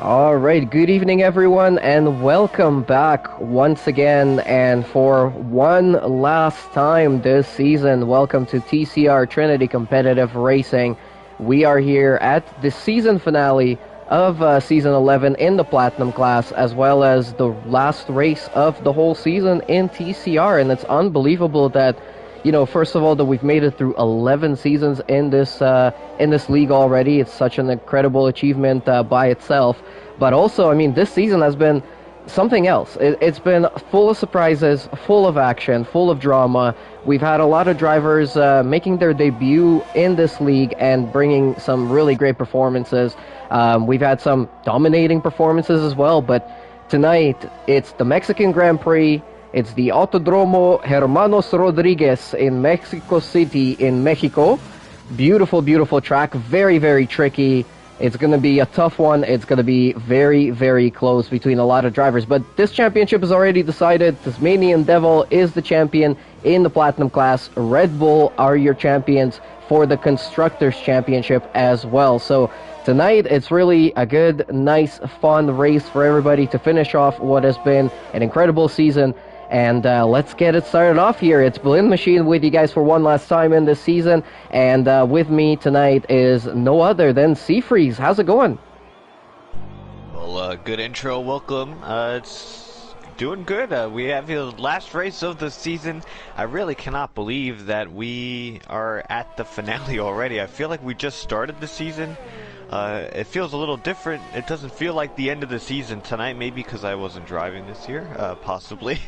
All right, good evening, everyone, and welcome back once again. And for one last time this season, welcome to TCR Trinity Competitive Racing. We are here at the season finale of season 11 in the Platinum class, as well as the last race of the whole season in TCR. And it's unbelievable that, first of all, that we've made it through 11 seasons in this league already. It's such an incredible achievement by itself. But also, I mean, this season has been something else. It's been full of surprises, full of action, full of drama. We've had a lot of drivers making their debut in this league and bringing some really great performances. We've had some dominating performances as well, but tonight it's the Mexican Grand Prix. It's the Autodromo Hermanos Rodriguez in Mexico City in Mexico. Beautiful, beautiful track. Very, very tricky. It's going to be a tough one. It's going to be very, very close between a lot of drivers. But this championship is already decided. Tasmanian Devil is the champion in the Platinum class. Red Bull are your champions for the Constructors' Championship as well. So tonight, it's really a good, nice, fun race for everybody to finish off what has been an incredible season. And let's get it started off here. It's Balloon Machine with you guys for one last time in this season. And with me tonight is no other than Seafreeze. How's it going? Well, good intro. Welcome. It's doing good. We have the last race of the season. I really cannot believe that we are at the finale already. I feel like we just started the season. It feels a little different. It doesn't feel like the end of the season tonight, maybe because I wasn't driving this year, possibly.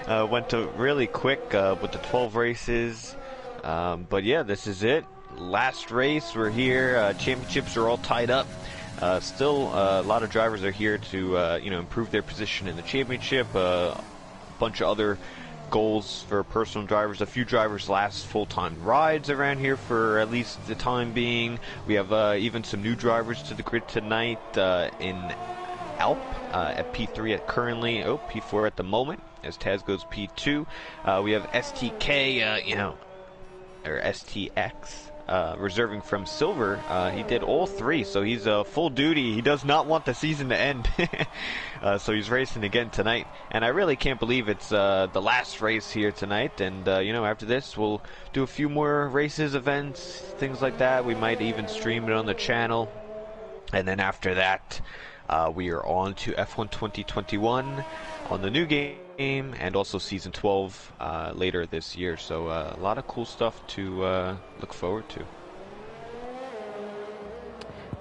Went to really quick with the 12 races. But yeah, this is it. Last race, we're here. Championships are all tied up. Still, a lot of drivers are here to improve their position in the championship. A bunch of other goals for personal drivers. A few drivers last full-time rides around here for at least the time being. We have even some new drivers to the grid tonight in Alp at P3 currently. P4 at the moment as Taz goes P2. We have STK, or STX. Reserving from Silver. He did all three, so he's full duty. He does not want the season to end. So he's racing again tonight. And I really can't believe it's the last race here tonight. And, after this, we'll do a few more races, events, things like that. We might even stream it on the channel. And then after that, we are on to F1 2021 on the new game. And also Season 12 later this year. So a lot of cool stuff to look forward to.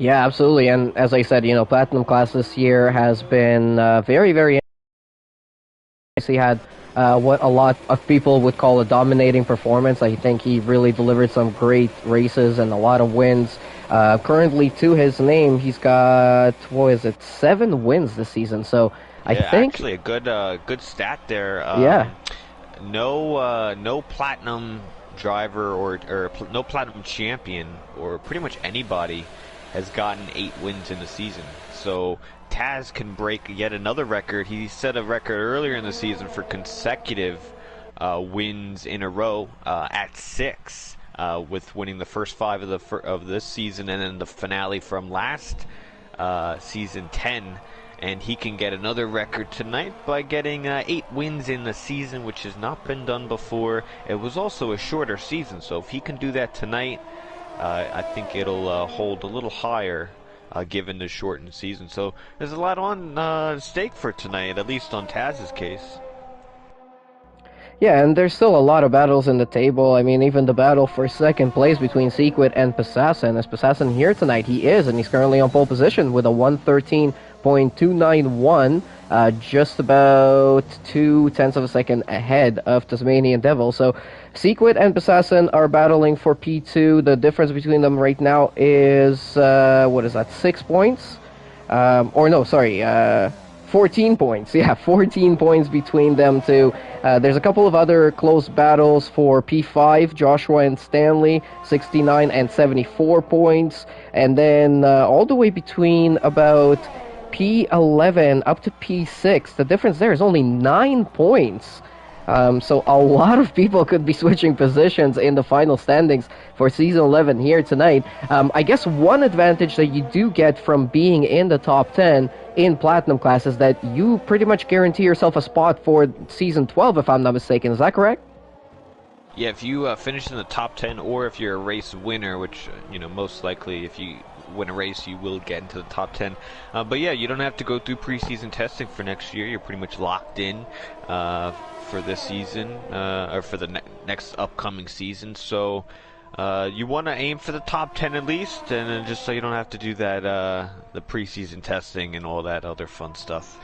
Yeah, absolutely. And as I said, Platinum class this year has been very, very interesting. He had what a lot of people would call a dominating performance. I think he really delivered some great races and a lot of wins. Currently, to his name, he's got, 7 wins this season. So I think actually a good stat there. No platinum driver or no platinum champion or pretty much anybody has gotten 8 wins in the season. So Taz can break yet another record. He set a record earlier in the season for consecutive wins in a row at 6, with winning the first 5 of this season and then the finale from last season 10. And he can get another record tonight by getting 8 wins in the season, which has not been done before. It was also a shorter season, so if he can do that tonight, I think it'll hold a little higher given the shortened season. So there's a lot on stake for tonight, at least on Taz's case. Yeah, and there's still a lot of battles in the table. I mean, even the battle for second place between Sequit and Passassin. As Passassin here tonight, he is, and he's currently on pole position with a 113.291, just about 0.2 of a second ahead of Tasmanian Devil. So Sequit and Passassin are battling for P2. The difference between them right now is, 6 points? 14 points. Yeah, 14 points between them two. There's a couple of other close battles for P5, Joshua and Stanley, 69 and 74 points. And then all the way between about P11 up to P6, the difference there is only 9 points. So a lot of people could be switching positions in the final standings for season 11 here tonight. I guess one advantage that you do get from being in the top 10 in platinum class is that you pretty much guarantee yourself a spot for season 12, if I'm not mistaken. Is that correct? Yeah, if you finish in the top 10, or if you're a race winner, which, most likely if you win a race, you will get into the top 10. But yeah, you don't have to go through preseason testing for next year. You're pretty much locked in for this season, or for the next upcoming season. So you want to aim for the top 10 at least, and then just so you don't have to do that, the preseason testing and all that other fun stuff.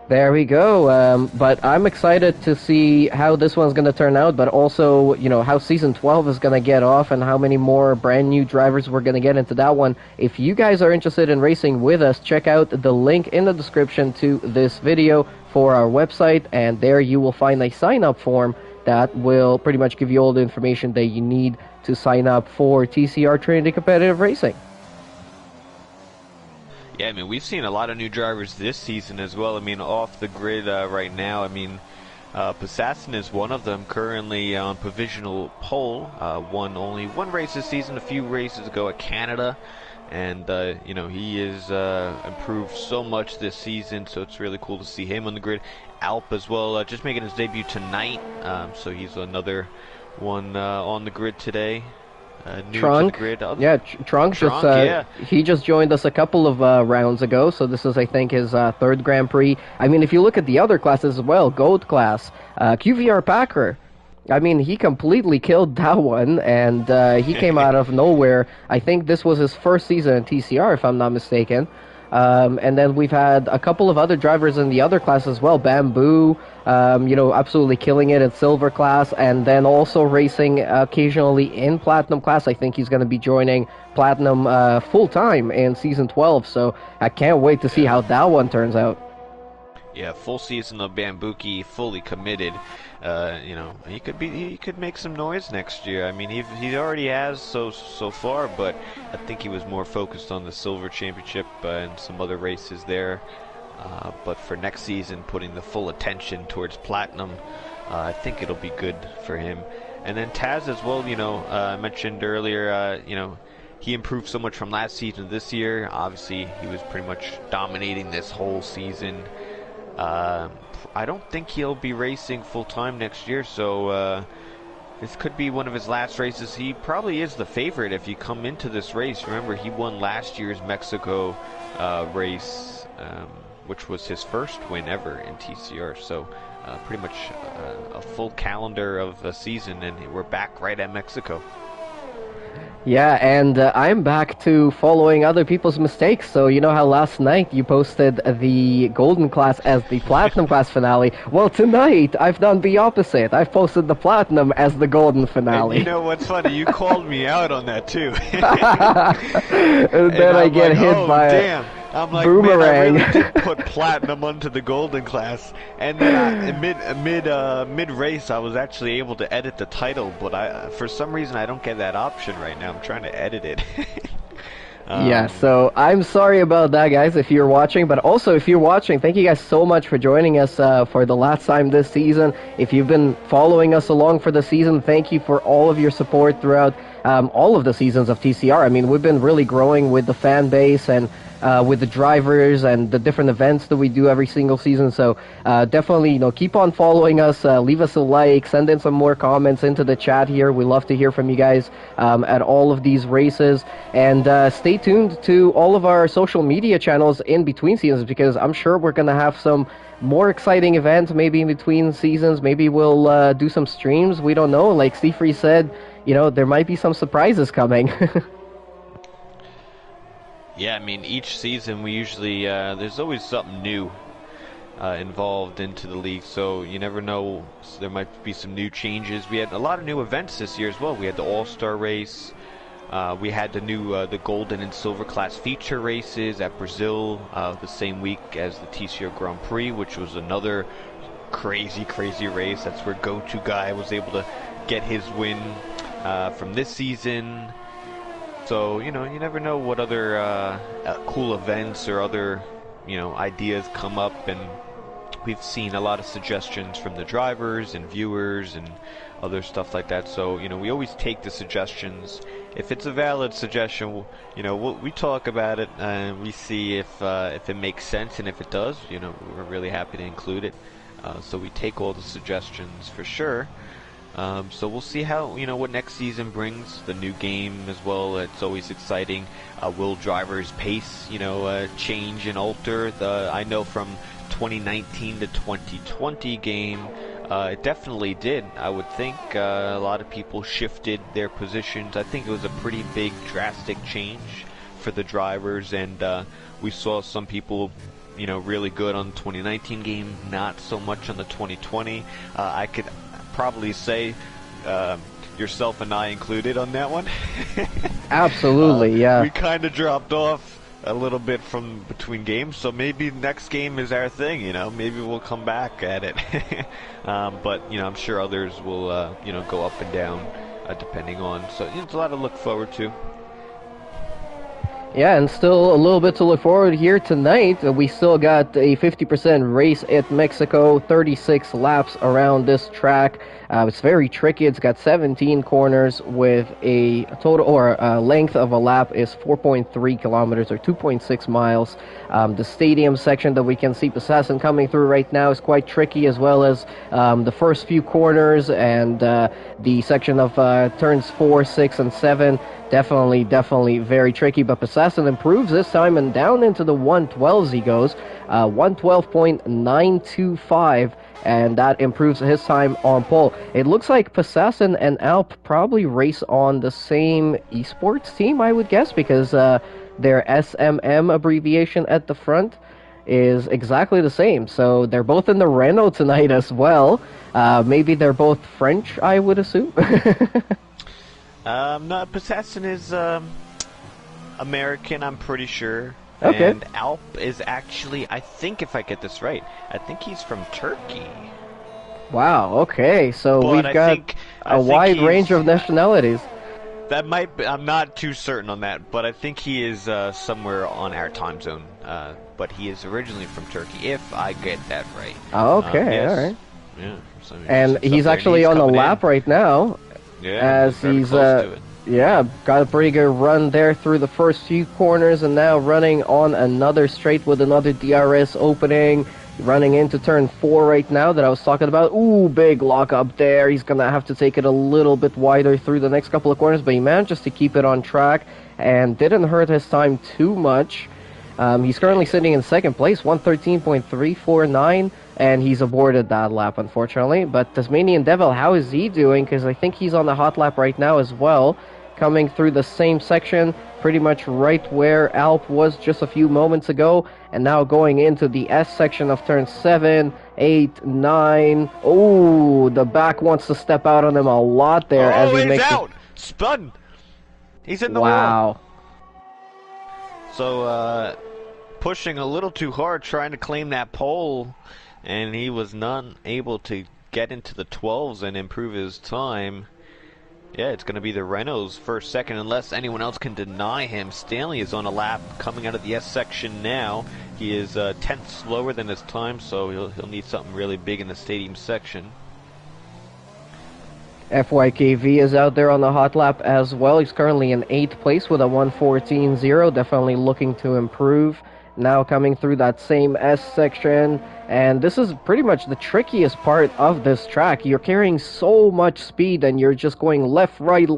There we go. But I'm excited to see how this one's going to turn out, but also, how season 12 is going to get off and how many more brand new drivers we're going to get into that one. If you guys are interested in racing with us, check out the link in the description to this video for our website, and there you will find a sign-up form that will pretty much give you all the information that you need to sign up for TCR Trinity Competitive Racing. Yeah, I mean, we've seen a lot of new drivers this season as well. I mean, off the grid right now, I mean, Passassin is one of them, currently on provisional pole. Won only one race this season, a few races ago at Canada. And, he is improved so much this season, so it's really cool to see him on the grid. Alp as well, just making his debut tonight, so he's another one on the grid today. Trunk, he just joined us a couple of rounds ago, so this is, I think, his third Grand Prix. I mean, if you look at the other classes as well, Gold class, QVR Packer, I mean, he completely killed that one, and he came out of nowhere. I think this was his first season in TCR, if I'm not mistaken. And then we've had a couple of other drivers in the other class as well. Bamboo, absolutely killing it in silver class, and then also racing occasionally in platinum class. I think he's going to be joining platinum full-time in season 12, so I can't wait to see how that one turns out. Yeah, full season of Bambuki, fully committed. He could make some noise next year. I mean, he already has so far, but I think he was more focused on the Silver Championship and some other races there. But for next season, putting the full attention towards Platinum, I think it'll be good for him. And then Taz as well. I mentioned earlier. He improved so much from last season to this year. Obviously, he was pretty much dominating this whole season. I don't think he'll be racing full-time next year, so this could be one of his last races. He probably is the favorite if you come into this race. Remember, he won last year's Mexico race, which was his first win ever in TCR, so pretty much a full calendar of a season, and we're back right at Mexico. Yeah, and I'm back to following other people's mistakes. So you know how last night you posted the golden class as the platinum class finale? Well, tonight I've done the opposite. I've posted the platinum as the golden finale. And you know what's funny? You called me out on that too. And then I get hit by damn. I'm like, boomerang. man, I really did put platinum onto the golden class, and then mid race, I was actually able to edit the title, but for some reason I don't get that option right now. I'm trying to edit it. Yeah, so I'm sorry about that, guys, if you're watching, but also if you're watching, thank you guys so much for joining us for the last time this season. If you've been following us along for the season, thank you for all of your support throughout all of the seasons of TCR. I mean, we've been really growing with the fan base and with the drivers and the different events that we do every single season. So definitely, keep on following us. Leave us a like. Send in some more comments into the chat here. We love to hear from you guys at all of these races. And stay tuned to all of our social media channels in between seasons, because I'm sure we're going to have some more exciting events maybe in between seasons. Maybe we'll do some streams. We don't know. Like Steve Free said, there might be some surprises coming. Yeah, I mean, each season we usually, there's always something new involved into the league, so you never know. So there might be some new changes. We had a lot of new events this year as well. We had the All-Star race. We had the Golden and Silver class feature races at Brazil the same week as the TCR Grand Prix, which was another crazy race. That's where Go-To Guy was able to get his win from this season. So, you never know what other cool events or other, ideas come up, and we've seen a lot of suggestions from the drivers and viewers and other stuff like that. So, we always take the suggestions. If it's a valid suggestion, we talk about it and we see if it makes sense, and if it does, we're really happy to include it. So we take all the suggestions for sure. So we'll see how, what next season brings. The new game as well, it's always exciting. Will drivers' pace, change and alter? I know from 2019 to 2020 game, it definitely did. I would think a lot of people shifted their positions. I think it was a pretty big, drastic change for the drivers, and we saw some people really good on the 2019 game, not so much on the 2020. I could probably say yourself and I included on that one. Absolutely, yeah. We kind of dropped off a little bit from between games, so maybe next game is our thing, maybe we'll come back at it. But I'm sure others will go up and down depending on, so it's a lot to look forward to. Yeah, and still a little bit to look forward here tonight. We still got a 50% race at Mexico, 36 laps around this track. It's very tricky. It's got 17 corners with a total, or length of a lap is 4.3 kilometers or 2.6 miles. The stadium section that we can see Passassin coming through right now is quite tricky, as well as the first few corners and the section of turns 4, 6, and 7. Definitely very tricky, but Passassin improves this time, and down into the 112s he goes, 112.925, and that improves his time on pole. It looks like Passassin and Alp probably race on the same esports team, I would guess, because their SMM abbreviation at the front is exactly the same, so they're both in the Renault tonight as well. Maybe they're both French, I would assume. No, Passassin is American, I'm pretty sure. Okay. And Alp is actually, I think if I get this right, I think he's from Turkey. Wow, okay, so But we've got a wide range of nationalities. That might be, I'm not too certain on that, but I think he is somewhere on our time zone. But he is originally from Turkey, if I get that right. Okay, yes. alright. Yeah. So And he's actually on the lap right now. Yeah, as he's close to it. yeah, got a pretty good run there through the first few corners, and now running on another straight with another DRS opening, running into turn 4 right now that I was talking about. Ooh, big lock up there. He's gonna have to take it a little bit wider through the next couple of corners, but he manages to keep it on track and didn't hurt his time too much. He's currently sitting in second place, 113.349, and he's aborted that lap, unfortunately. But Tasmanian Devil, how is he doing? Because I think he's on the hot lap right now as well, coming through the same section, pretty much right where Alp was just a few moments ago, and now going into the S section of turn 7, 8, 9. Oh, the back wants to step out on him a lot there. As he makes out! Spun! He's in the wall! Wow. So, pushing a little too hard, trying to claim that pole, and he was not able to get into the 12s and improve his time. Yeah, it's going to be the Renault's first second, unless anyone else can deny him. Stanley is on a lap coming out of the S section now. He is 10th slower than his time, so he'll need something really big in the stadium section. FYKV is out there on the hot lap as well. He's currently in 8th place with a 1:14.0, definitely looking to improve. Now coming through that same S section, and this is pretty much the trickiest part of this track. You're carrying so much speed and you're just going left, right,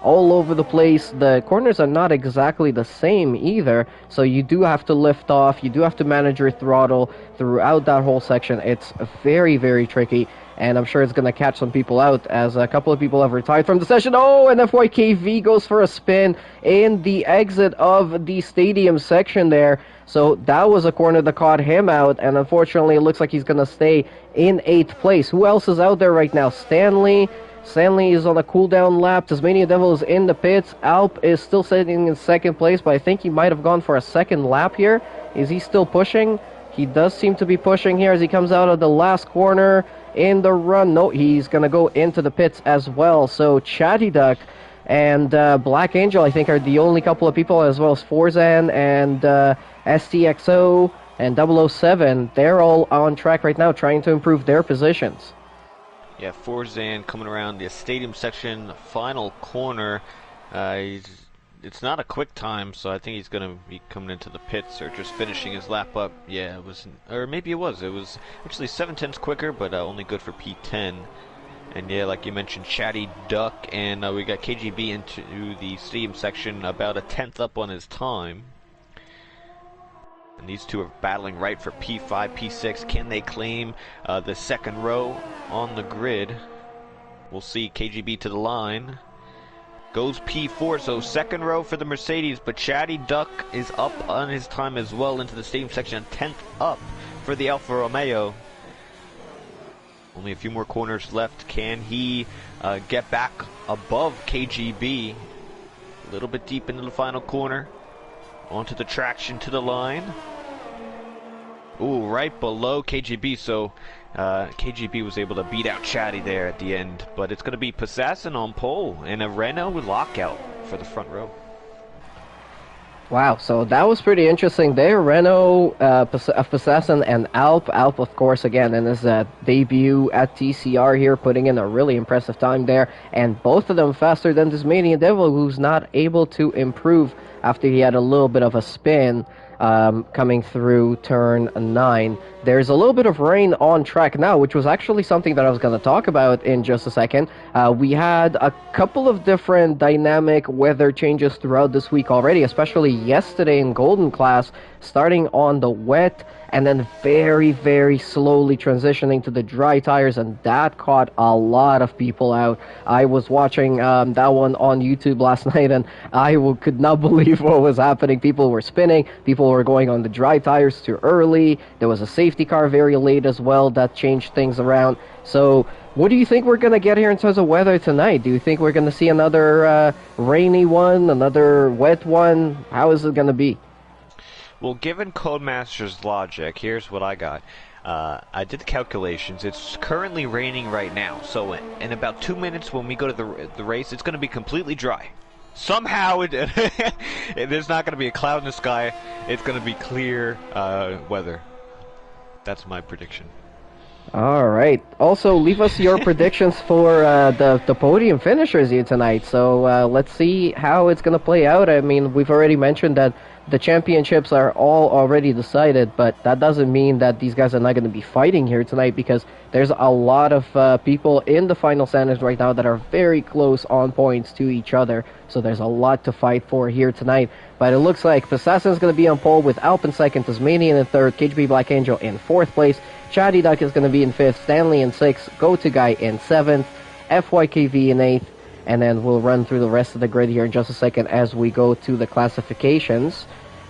all over the place. The corners are not exactly the same either, so you do have to lift off, you do have to manage your throttle throughout that whole section. It's very tricky, and I'm sure it's going to catch some people out, as a couple of people have retired from the session. Oh, and FYKV goes for a spin in the exit of the stadium section there. So that was a corner that caught him out, and unfortunately it looks like he's going to stay in 8th place. Who else is out there right now? Stanley is on a cooldown lap. Tasmania Devil is in the pits. Alp is still sitting in 2nd place, but I think he might have gone for a 2nd lap here. Is he still pushing? He does seem to be pushing here as he comes out of the last corner in the run. No, he's going to go into the pits as well. So Chatty Duck and Black Angel, I think, are the only couple of people, as well as Forzan and STXO. and 007, they're all on track right now trying to improve their positions. Yeah, Forzan coming around the stadium section, final corner. It's not a quick time, so I think he's going to be coming into the pits or just finishing his lap up. Yeah, it was, or maybe it was. It was actually 7/10 quicker, but only good for P10. And yeah, like you mentioned, Chatty Duck, and we got KGB into the stadium section about a tenth up on his time. And these two are battling right for P5, P6. Can they claim the second row on the grid? We'll see. KGB to the line. Goes P4, so second row for the Mercedes, but Chatty Duck is up on his time as well into the stadium section, 10th up for the Alfa Romeo. Only a few more corners left. Can he get back above KGB? A little bit deep into the final corner. Onto the traction to the line. Ooh, right below KGB, so KGB was able to beat out Chatty there at the end. But it's going to be Passassin on pole and a Renault lockout for the front row. Wow, so that was pretty interesting there. Renault, Passassin, and Alp. Alp, of course, again, in his debut at TCR here, putting in a really impressive time there. And both of them faster than Tasmanian Devil, who's not able to improve after he had a little bit of a spin coming through turn 9. There's a little bit of rain on track now, which was actually something that I was going to talk about in just a second. We had a couple of different dynamic weather changes throughout this week already, especially yesterday in Golden Class, starting on the wet and then very, very slowly transitioning to the dry tires, and that caught a lot of people out. I was watching that one on YouTube last night, and I could not believe what was happening. People were spinning, people were going on the dry tires too early. There was a safety car very late as well that changed things around. So what do you think we're going to get here in terms of weather tonight? Do you think we're going to see another rainy one, another wet one? How is it going to be? Well, given Codemaster's logic, here's what I got. I did the calculations. It's currently raining right now, so in about 2 minutes when we go to the race, it's going to be completely dry. Somehow, there's not going to be a cloud in the sky. It's going to be clear weather. That's my prediction. All right. Also, leave us your predictions for the podium finishers here tonight. So let's see how it's going to play out. I mean, we've already mentioned that the championships are all already decided, but that doesn't mean that these guys are not going to be fighting here tonight, because there's a lot of people in the final standings right now that are very close on points to each other. So there's a lot to fight for here tonight. But it looks like Passassin is going to be on pole with Alp in second, Tasmanian in third, KGB Black Angel in fourth place, Chatty Duck is going to be in fifth, Stanley in sixth, Go To Guy in seventh, FYKV in eighth, and then we'll run through the rest of the grid here in just a second as we go to the classifications.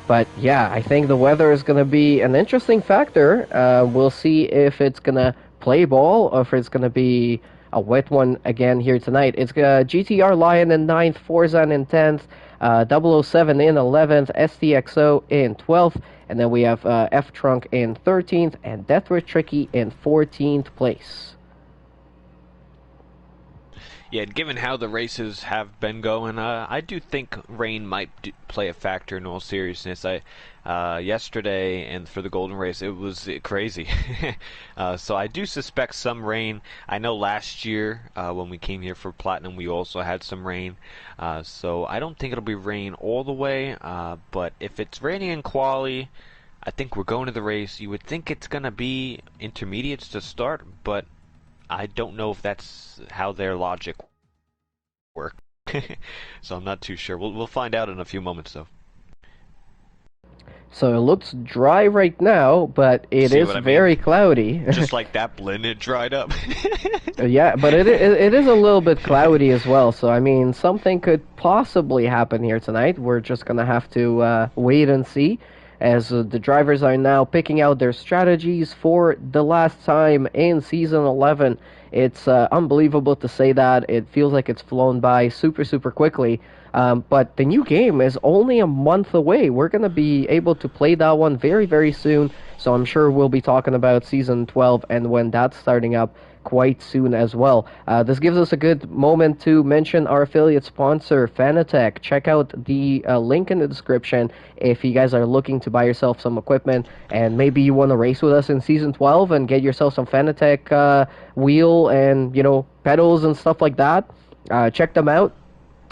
But yeah, I think the weather is going to be an interesting factor. We'll see if it's going to play ball or if it's going to be a wet one again here tonight. It's GTR Lion in 9th, Forzan in 10th, 007 in 11th, STXO in 12th, and then we have F-Trunk in 13th and Deathwish Tricky in 14th place. Yeah, given how the races have been going, I do think rain might play a factor in all seriousness. Yesterday and for the Golden Race, it was crazy. So I do suspect some rain. I know last year when we came here for Platinum, we also had some rain. So I don't think it'll be rain all the way. But if it's raining in quali, I think we're going to the race. You would think it's going to be intermediates to start, but I don't know if that's how their logic works. So I'm not too sure. We'll find out in a few moments, though. So it looks dry right now, but it is very cloudy. Just like that blend, it dried up. Yeah, but it is a little bit cloudy as well. So, I mean, something could possibly happen here tonight. We're just going to have to wait and see, as the drivers are now picking out their strategies for the last time in Season 11. It's unbelievable to say that. It feels like it's flown by super, super quickly. But the new game is only a month away. We're going to be able to play that one very, very soon. So I'm sure we'll be talking about Season 12 and when that's starting up quite soon as well. This gives us a good moment to mention our affiliate sponsor, Fanatec. Check out the link in the description if you guys are looking to buy yourself some equipment and maybe you want to race with us in Season 12 and get yourself some Fanatec wheel and, pedals and stuff like that. Check them out.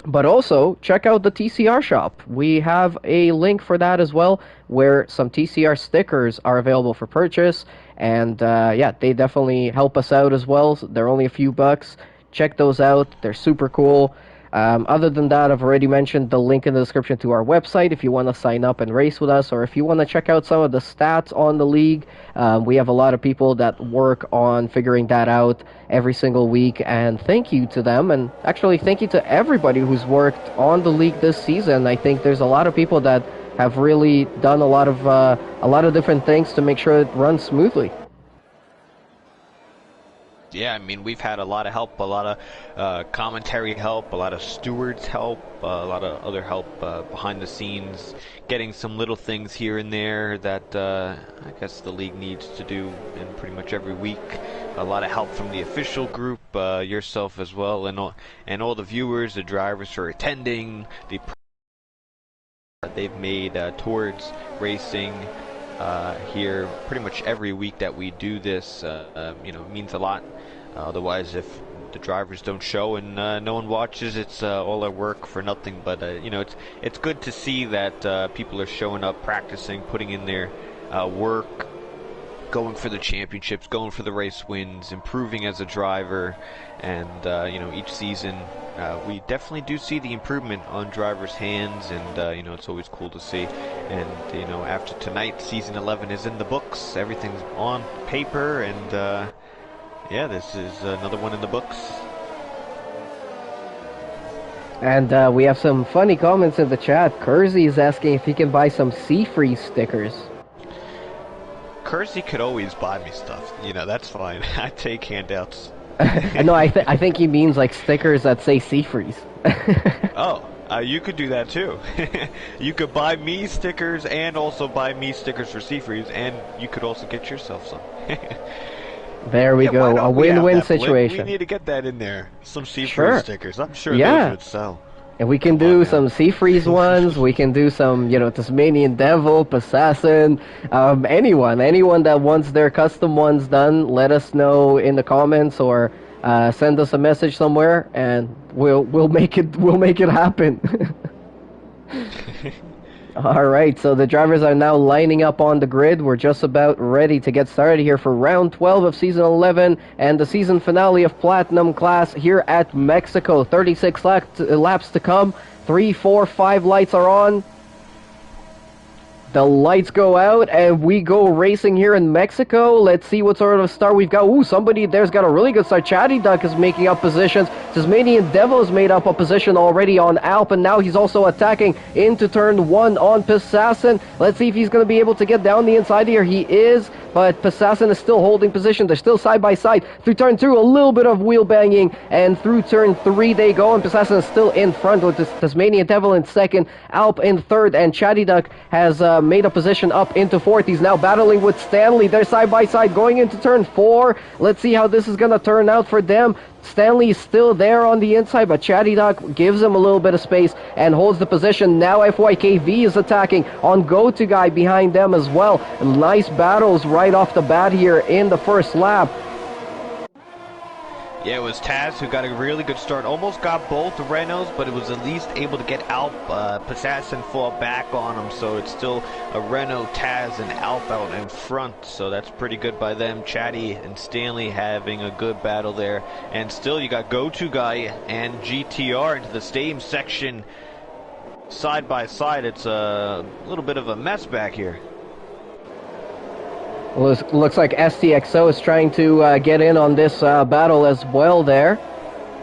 But also, check out the TCR shop. We have a link for that as well, where some TCR stickers are available for purchase. And they definitely help us out as well. They're only a few bucks. Check those out. They're super cool. Other than that, I've already mentioned the link in the description to our website if you want to sign up and race with us, or if you want to check out some of the stats on the league. We have a lot of people that work on figuring that out every single week, and thank you to them, and actually thank you to everybody who's worked on the league this season. I think there's a lot of people that have really done a lot of different things to make sure it runs smoothly. Yeah, I mean, we've had a lot of help, a lot of commentary help, a lot of stewards help, a lot of other help behind the scenes, getting some little things here and there that I guess the league needs to do in pretty much every week. A lot of help from the official group, yourself as well, and all the viewers, the drivers who are attending, the they've made towards racing here pretty much every week that we do this. Means a lot. Otherwise, if the drivers don't show and no one watches, it's all our work for nothing. But it's good to see that people are showing up, practicing, putting in their work, going for the championships, going for the race wins, improving as a driver, and each season we definitely do see the improvement on drivers' hands, and it's always cool to see. And after tonight, season 11 is in the books. Everything's on paper, and this is another one in the books. And we have some funny comments in the chat. Kersey is asking if he can buy some Seafreeze stickers. Kersey could always buy me stuff. That's fine. I take handouts. No, I think he means like stickers that say Seafreeze. Oh, you could do that too. You could buy me stickers and also buy me stickers for Seafreeze, and you could also get yourself some. There we go, a win-win situation. We need to get that in there. Some Seafreeze stickers. I'm sure those would sell. And we can do some Seafreeze ones. We can do some, Tasmanian Devil, Assassin, anyone that wants their custom ones done. Let us know in the comments or send us a message somewhere, and we'll make it happen. All right, so the drivers are now lining up on the grid. We're just about ready to get started here for round 12 of season 11 and the season finale of Platinum class here at Mexico. 36 laps to come. 3, 4, 5 lights are on. The lights go out and we go racing here in Mexico. Let's see what sort of start we've got. Ooh, somebody there's got a really good start. Chatty Duck is making up positions. Tasmanian Devil has made up a position already on Alp, and now he's also attacking into turn 1 on Assassin. Let's see if he's going to be able to get down the inside here. He is, but Assassin is still holding position. They're still side by side. Through turn 2, a little bit of wheel banging, and through turn 3 they go, and Assassin is still in front with this Tasmanian Devil in second, Alp in third, and Chatty Duck has made a position up into fourth. He's now battling with Stanley. They're side by side going into turn 4. Let's see how this is going to turn out for them. Stanley is still there on the inside, but Chatty Duck gives him a little bit of space and holds the position. Now FYKV is attacking on Go-To Guy behind them as well. Nice battles right off the bat here in the first lap. Yeah, it was Taz who got a really good start. Almost got both Renos, but it was at least able to get Alp. Assassin fall back on him, so it's still a Renault, Taz, and Alp out in front. So that's pretty good by them. Chatty and Stanley having a good battle there. And still, you got Go-To Guy and GTR into the same section side by side. It's a little bit of a mess back here. Looks like STXO is trying to get in on this battle as well there.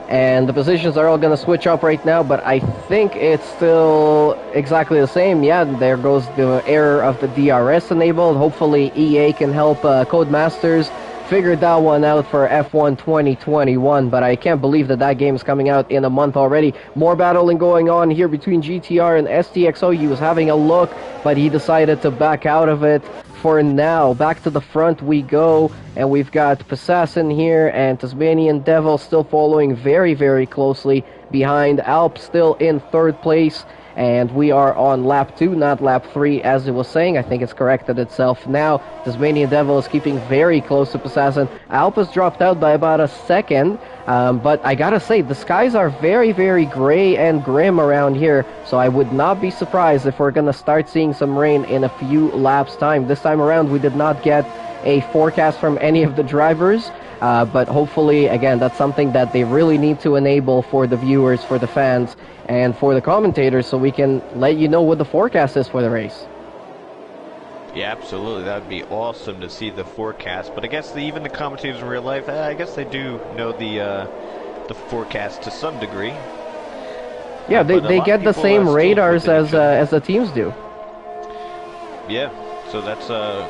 And the positions are all going to switch up right now, but I think it's still exactly the same. Yeah, there goes the error of the DRS enabled. Hopefully EA can help Codemasters figured that one out for F1 2021, but I can't believe that that game is coming out in a month already. More battling going on here between GTR and STXO. He was having a look, but he decided to back out of it for now. Back to the front we go, and we've got Passassin here and Tasmanian Devil still following very, very closely behind. Alp still in third place. And we are on lap 2, not lap 3, as it was saying. I think it's corrected itself now. Tasmanian Devil is keeping very close to Passassin. Alp has dropped out by about a second. But I gotta say, the skies are very, very gray and grim around here. So I would not be surprised if we're gonna start seeing some rain in a few laps' time. This time around, we did not get a forecast from any of the drivers. But hopefully, again, that's something that they really need to enable for the viewers, for the fans, and for the commentators, so we can let you know what the forecast is for the race. Yeah, absolutely. That would be awesome to see the forecast. But I guess even the commentators in real life, I guess they do know the forecast to some degree. Yeah, they get the same radars as the teams do. Yeah. So that's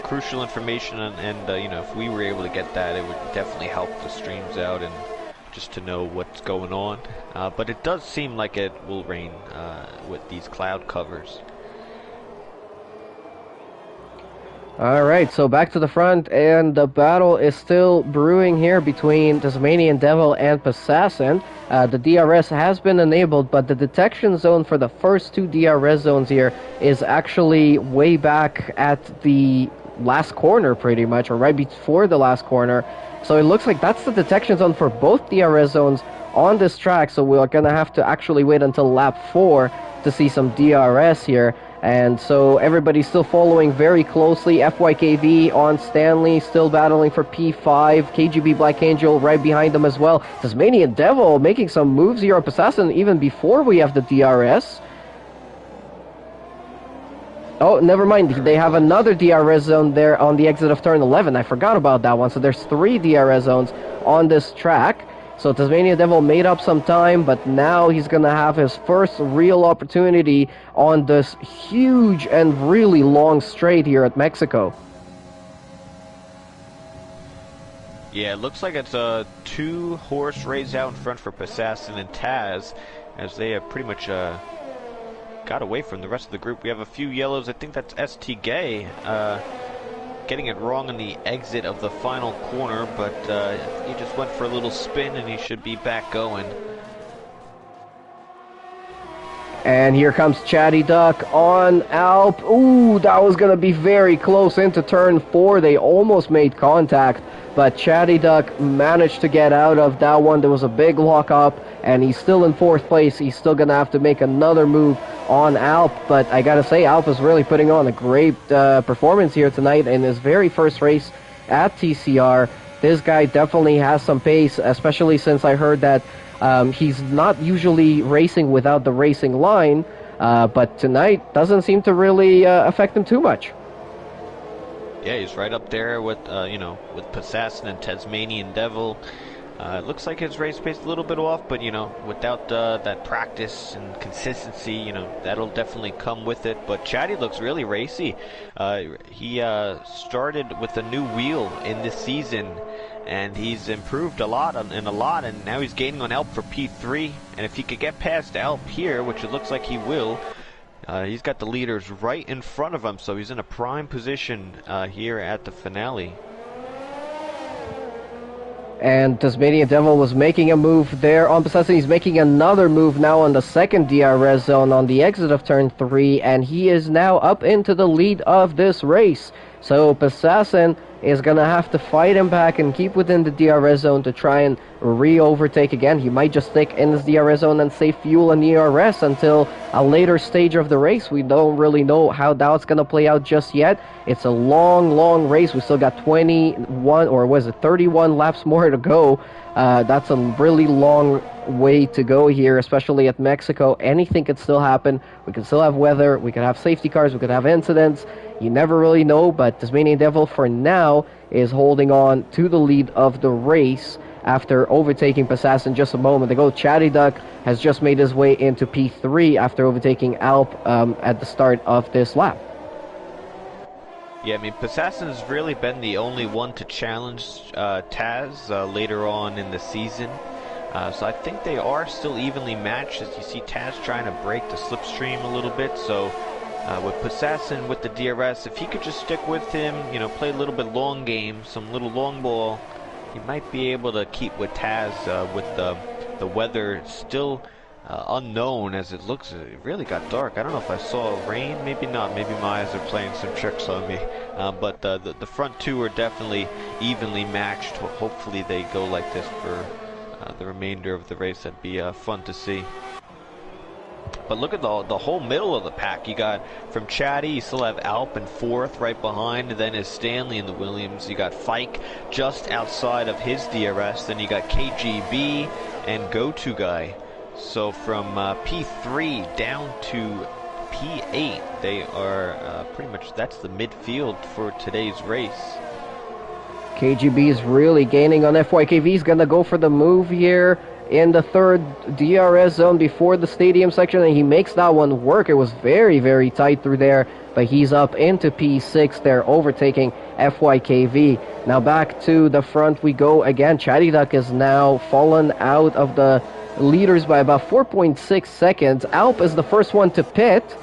crucial information, and you know, if we were able to get that, it would definitely help the streams out and just to know what's going on. But it does seem like it will rain with these cloud covers. Alright, so back to the front, and the battle is still brewing here between Tasmanian Devil and Passassin. The DRS has been enabled, but the detection zone for the first two DRS zones here is actually way back at the last corner, pretty much, or right before the last corner. So it looks like that's the detection zone for both DRS zones on this track, so we're going to have to actually wait until lap 4 to see some DRS here. And so everybody's still following very closely. FYKV on Stanley, still battling for P5. KGB Black Angel right behind them as well. Tasmanian Devil making some moves here on Passassin even before we have the DRS. Oh, never mind. They have another DRS zone there on the exit of turn 11. I forgot about that one. So there's 3 DRS zones on this track. So Tasmanian Devil made up some time, but now he's going to have his first real opportunity on this huge and really long straight here at Mexico. Yeah, it looks like it's a 2-horse race out in front for Passassin and Taz, as they have pretty much got away from the rest of the group. We have a few yellows. I think that's ST Gay getting it wrong on the exit of the final corner, but he just went for a little spin and he should be back going. And here comes Chatty Duck on Alp. Ooh, that was going to be very close into turn 4. They almost made contact, but Chatty Duck managed to get out of that one. There was a big lock up, and he's still in 4th place. He's still going to have to make another move on Alp, but I got to say, Alp is really putting on a great performance here tonight in his very first race at TCR. This guy definitely has some pace, especially since I heard that he's not usually racing without the racing line, but tonight doesn't seem to really affect him too much. Yeah, he's right up there with, you know, with Passassin and Tasmanian Devil. It looks like his race pace a little bit off, but, you know, without that practice and consistency, you know, that'll definitely come with it. But Chatty looks really racy. He started with a new wheel in this season, and he's improved a lot, and now he's gaining on Alp for P3. And if he could get past Alp here, which it looks like he will, he's got the leaders right in front of him, so he's in a prime position here at the finale. And Tasmanian Devil was making a move there on Passassin. He's making another move now on the second DRS zone on the exit of turn 3, and he is now up into the lead of this race. So Passassin is going to have to fight him back and keep within the DRS zone to try and re-overtake again. He might just stick in this DRS zone and save fuel and ERS until a later stage of the race. We don't really know how that's going to play out just yet. It's a long, long race. We still got 21, or was it 31 laps more to go. That's a really long way to go here, especially at Mexico. Anything could still happen. We could still have weather. We could have safety cars. We could have incidents. You never really know, but Tasmanian Devil for now is holding on to the lead of the race after overtaking Passassin just a moment ago. Chatty Duck has just made his way into P3 after overtaking Alp at the start of this lap. Yeah, I mean, Possassin's really been the only one to challenge Taz later on in the season. So I think they are still evenly matched, as you see Taz trying to break the slipstream a little bit. So with Possassin with the DRS, if he could just stick with him, you know, play a little bit long game, some little long ball, he might be able to keep with Taz with the weather still unknown as it looks. It really got dark. I don't know if I saw rain, maybe not, maybe my eyes are playing some tricks on me. But the front two are definitely evenly matched. Hopefully they go like this for the remainder of the race. That'd be fun to see. But look at the whole middle of the pack. You got from Chatty, you still have Alp in fourth right behind. Then is Stanley in the Williams. You got Fike just outside of his DRS. Then you got KGB and Go-To Guy. So from P3 down to P8, they are pretty much, that's the midfield for today's race. KGB is really gaining on FYKV. He's going to go for the move here in the third DRS zone before the stadium section, and he makes that one work. It was very, very tight through there, but he's up into P6 there, overtaking FYKV. Now back to the front we go again. Chatty Duck is now fallen out of the leaders by about 4.6 seconds. Alp is the first one to pit.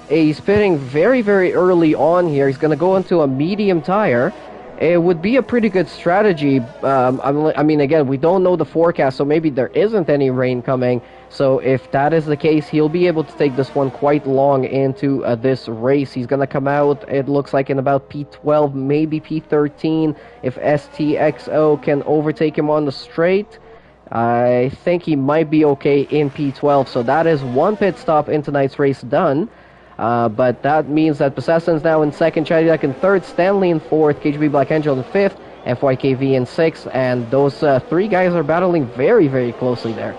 He's pitting very, very early on here. He's going to go into a medium tire. It would be a pretty good strategy. I mean, again, we don't know the forecast, so maybe there isn't any rain coming. So if that is the case, he'll be able to take this one quite long into this race. He's going to come out, it looks like, in about P12, maybe P13. If STXO can overtake him on the straight, I think he might be okay in P12. So that is one pit stop in tonight's race done. But that means that Possassin's now in second, Chatty Duck in third, Stanley in fourth, KGB Black Angel in fifth, FYKV in sixth, and those three guys are battling very, very closely there.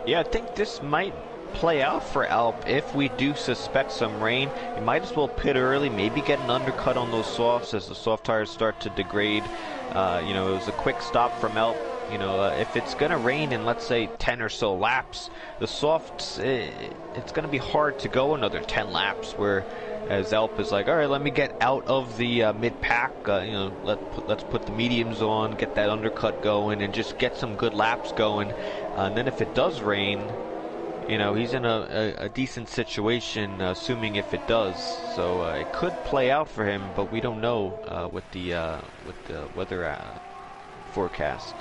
Yeah, I think this might play out for Alp. If we do suspect some rain, you might as well pit early, maybe get an undercut on those softs as the soft tires start to degrade. You know, it was a quick stop from Alp. You know, if it's going to rain in, let's say, 10 or so laps, the softs, it's going to be hard to go another 10 laps, whereas Alp is like, all right, let me get out of the mid-pack, you know, let's put the mediums on, get that undercut going, and just get some good laps going. And then if it does rain, you know, he's in a decent situation, assuming if it does. So it could play out for him, but we don't know with the weather forecast.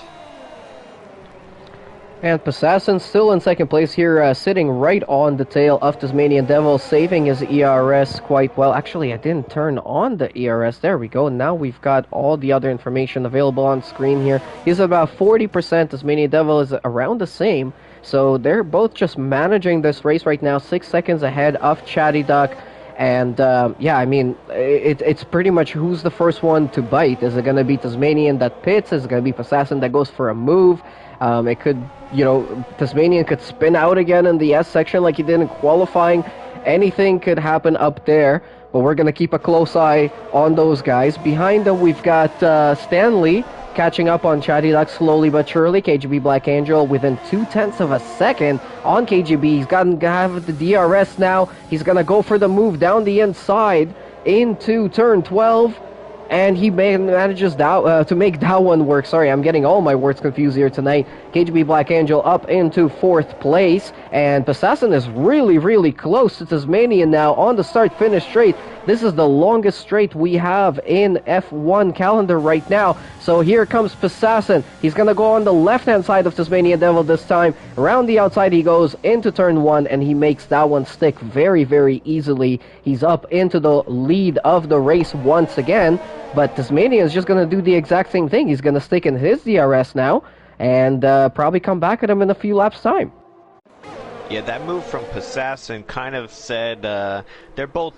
And Possassin still in second place here, sitting right on the tail of Tasmanian Devil, saving his ERS quite well. Actually, I didn't turn on the ERS. There we go. Now we've got all the other information available on screen here. He's about 40%. Tasmanian Devil is around the same. So they're both just managing this race right now, 6 seconds ahead of Chatty Duck. And yeah, I mean, it's pretty much who's the first one to bite. Is it going to be Tasmanian that pits? Is it going to be Possassin that goes for a move? It could, you know, Tasmanian could spin out again in the S section like he did in qualifying. Anything could happen up there, but we're going to keep a close eye on those guys. Behind them, we've got Stanley catching up on Chatty Duck slowly but surely. KGB Black Angel within 0.2 of a second on KGB. He's got to have the DRS now. He's going to go for the move down the inside into turn 12. And he manages to make that one work. Sorry, I'm getting all my words confused here tonight. KGB Black Angel up into fourth place. And Possassin is really, really close to Tasmanian now on the start-finish straight. This is the longest straight we have in F1 calendar right now. So here comes Possassin. He's going to go on the left-hand side of Tasmanian Devil this time. Around the outside he goes into turn one, and he makes that one stick very, very easily. He's up into the lead of the race once again. But Tasmanian is just going to do the exact same thing. He's going to stick in his DRS now and probably come back at him in a few laps' time. Yeah, that move from Possassin kind of said they're both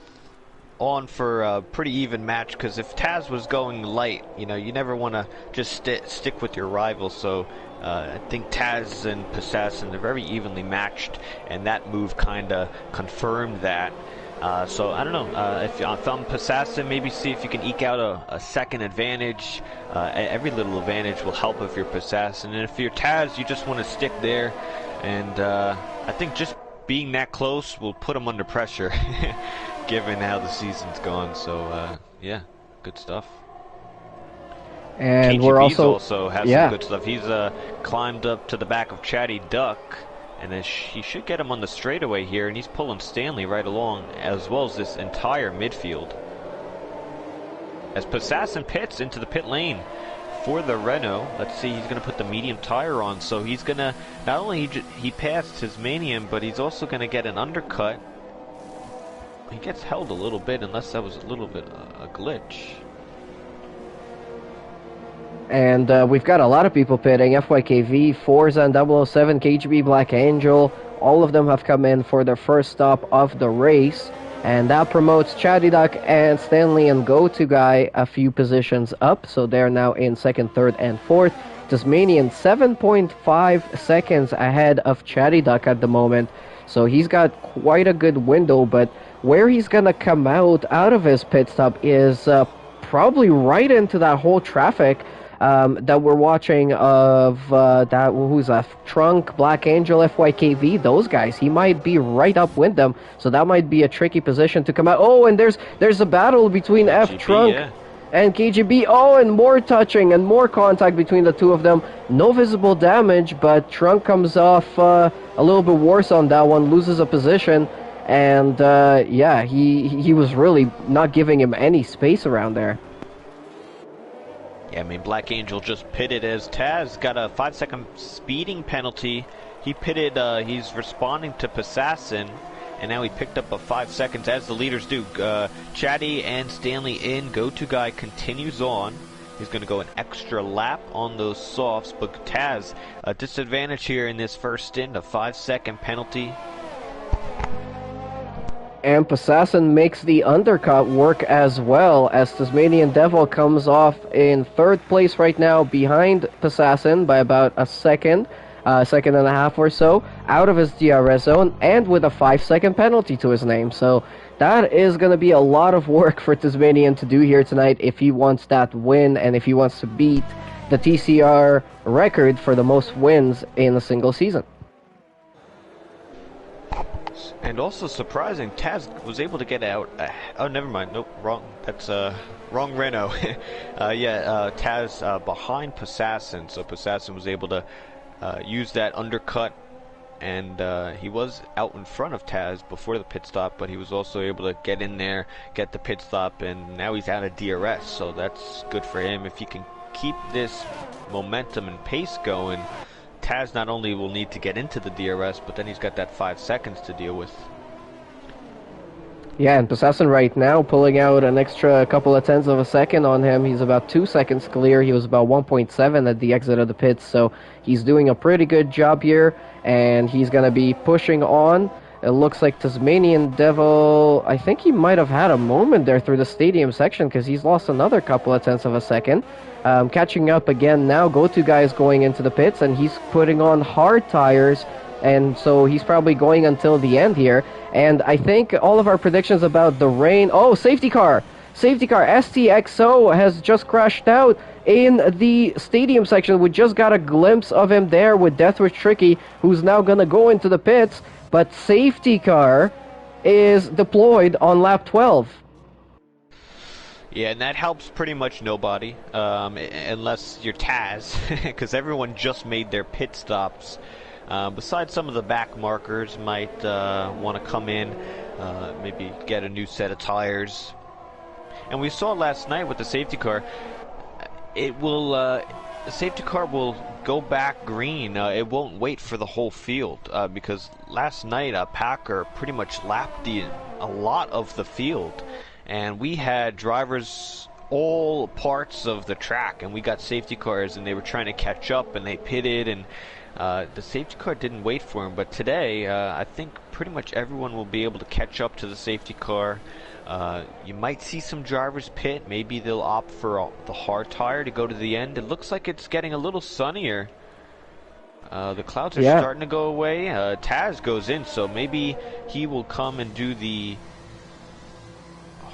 on for a pretty even match, because if Taz was going light, you know, you never want to just stick with your rival. So I think Taz and Possassin, they're very evenly matched, and that move kind of confirmed that. So I don't know, if I'm Possassin, maybe see if you can eke out a second advantage. Every little advantage will help if you're Possassin, and if you're Taz, you just want to stick there. And I think just being that close will put him under pressure. given how the season's gone. So yeah, good stuff. And we're KGB's also has some yeah. good stuff. He's climbed up to the back of Chatty Duck, and he should get him on the straightaway here, and he's pulling Stanley right along, as well as this entire midfield. As Passassin pits into the pit lane for the Renault. Let's see, he's going to put the medium tire on, so he's going to, not only he passed his Manium, but he's also going to get an undercut. He gets held a little bit, unless that was a little bit a glitch. And we've got a lot of people pitting. FYKV, Forza, and 007, KGB, Black Angel. All of them have come in for their first stop of the race. And that promotes Chatty Duck and Stanley and Go-To Guy a few positions up. So they're now in second, third, and fourth. Tasmanian 7.5 seconds ahead of Chatty Duck at the moment. So he's got quite a good window. But where he's going to come out of his pit stop is probably right into that whole traffic that we're watching of who's that? Trunk, Black Angel, FYKV, those guys. He might be right upwind them, so that might be a tricky position to come out. Oh, and there's a battle between KGB, Trunk and KGB. Oh, and more touching and more contact between the two of them. No visible damage, but Trunk comes off a little bit worse on that one, loses a position, and yeah, he was really not giving him any space around there. Yeah, I mean, Black Angel just pitted as Taz got a 5-second speeding penalty. He pitted, he's responding to Passassin, and now he picked up a 5 seconds, as the leaders do. Chatty and Stanley in. Go-To Guy continues on. He's going to go an extra lap on those softs, but Taz, a disadvantage here in this first stint, a 5-second penalty. And Passassin makes the undercut work as well, as Tasmanian Devil comes off in third place right now behind Passassin by about a second and a half or so, out of his DRS zone, and with a 5-second penalty to his name. So that is going to be a lot of work for Tasmanian to do here tonight if he wants that win and if he wants to beat the TCR record for the most wins in a single season. And also surprising, Taz was able to get out. Oh, never mind. Nope, wrong. That's wrong Renault. Taz behind Passassin, so Passassin was able to use that undercut, and he was out in front of Taz before the pit stop, but he was also able to get in there, get the pit stop, and now he's out of DRS, so that's good for him. If he can keep this momentum and pace going, Taz not only will need to get into the DRS, but then he's got that 5 seconds to deal with. Yeah, and Passassin right now pulling out an extra couple of tenths of a second on him. He's about 2 seconds clear. He was about 1.7 at the exit of the pits, so he's doing a pretty good job here, and he's going to be pushing on. It looks like Tasmanian Devil, I think he might have had a moment there through the stadium section because he's lost another couple of tenths of a second. Catching up again now, Go-To Guy is going into the pits, and he's putting on hard tires, and so he's probably going until the end here. And I think all of our predictions about the rain... Oh, safety car! Safety car, STXO has just crashed out in the stadium section. We just got a glimpse of him there with Deathwish Tricky, who's now going to go into the pits. But safety car is deployed on lap 12. Yeah, and that helps pretty much nobody, unless you're Taz, because everyone just made their pit stops. Besides some of the back markers might want to come in, maybe get a new set of tires. And we saw last night with the safety car, the safety car will go back green. It won't wait for the whole field, because last night Packer pretty much lapped a lot of the field, and we had drivers all parts of the track, and we got safety cars, and they were trying to catch up, and they pitted, and the safety car didn't wait for him. But today, I think pretty much everyone will be able to catch up to the safety car. You might see some drivers pit. Maybe they'll opt for the hard tire to go to the end. It looks like it's getting a little sunnier. The clouds are starting to go away. Taz goes in, so maybe he will come and do the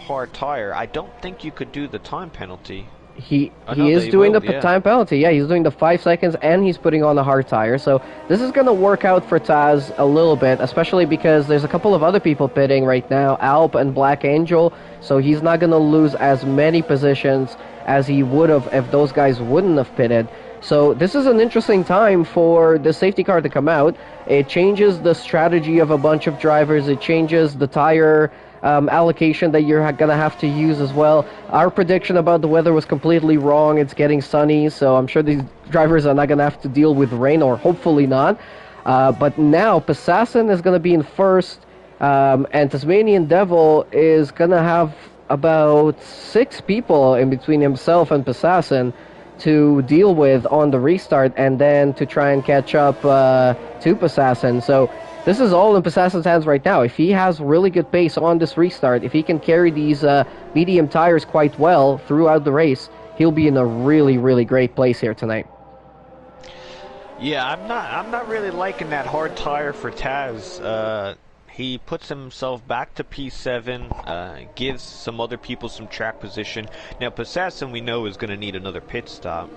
hard tire. I don't think you could do the time penalty. Oh, he no, is they doing the will, yeah. time penalty. Yeah, he's doing the 5 seconds and he's putting on the hard tire. So this is going to work out for Taz a little bit, especially because there's a couple of other people pitting right now, Alp and Black Angel. So he's not going to lose as many positions as he would have if those guys wouldn't have pitted. So this is an interesting time for the safety car to come out. It changes the strategy of a bunch of drivers. It changes the tire allocation that you're going to have to use as well. Our prediction about the weather was completely wrong. It's getting sunny, so I'm sure these drivers are not going to have to deal with rain, or hopefully not. But now, Passassin is going to be in first, and Tasmanian Devil is going to have about 6 people in between himself and Passassin to deal with on the restart, and then to try and catch up to Passassin. So this is all in Passassin's hands right now. If he has really good pace on this restart, if he can carry these medium tires quite well throughout the race, he'll be in a really, really great place here tonight. Yeah, I'm not really liking that hard tire for Taz. He puts himself back to P7, gives some other people some track position. Now, Passassin, we know, is going to need another pit stop.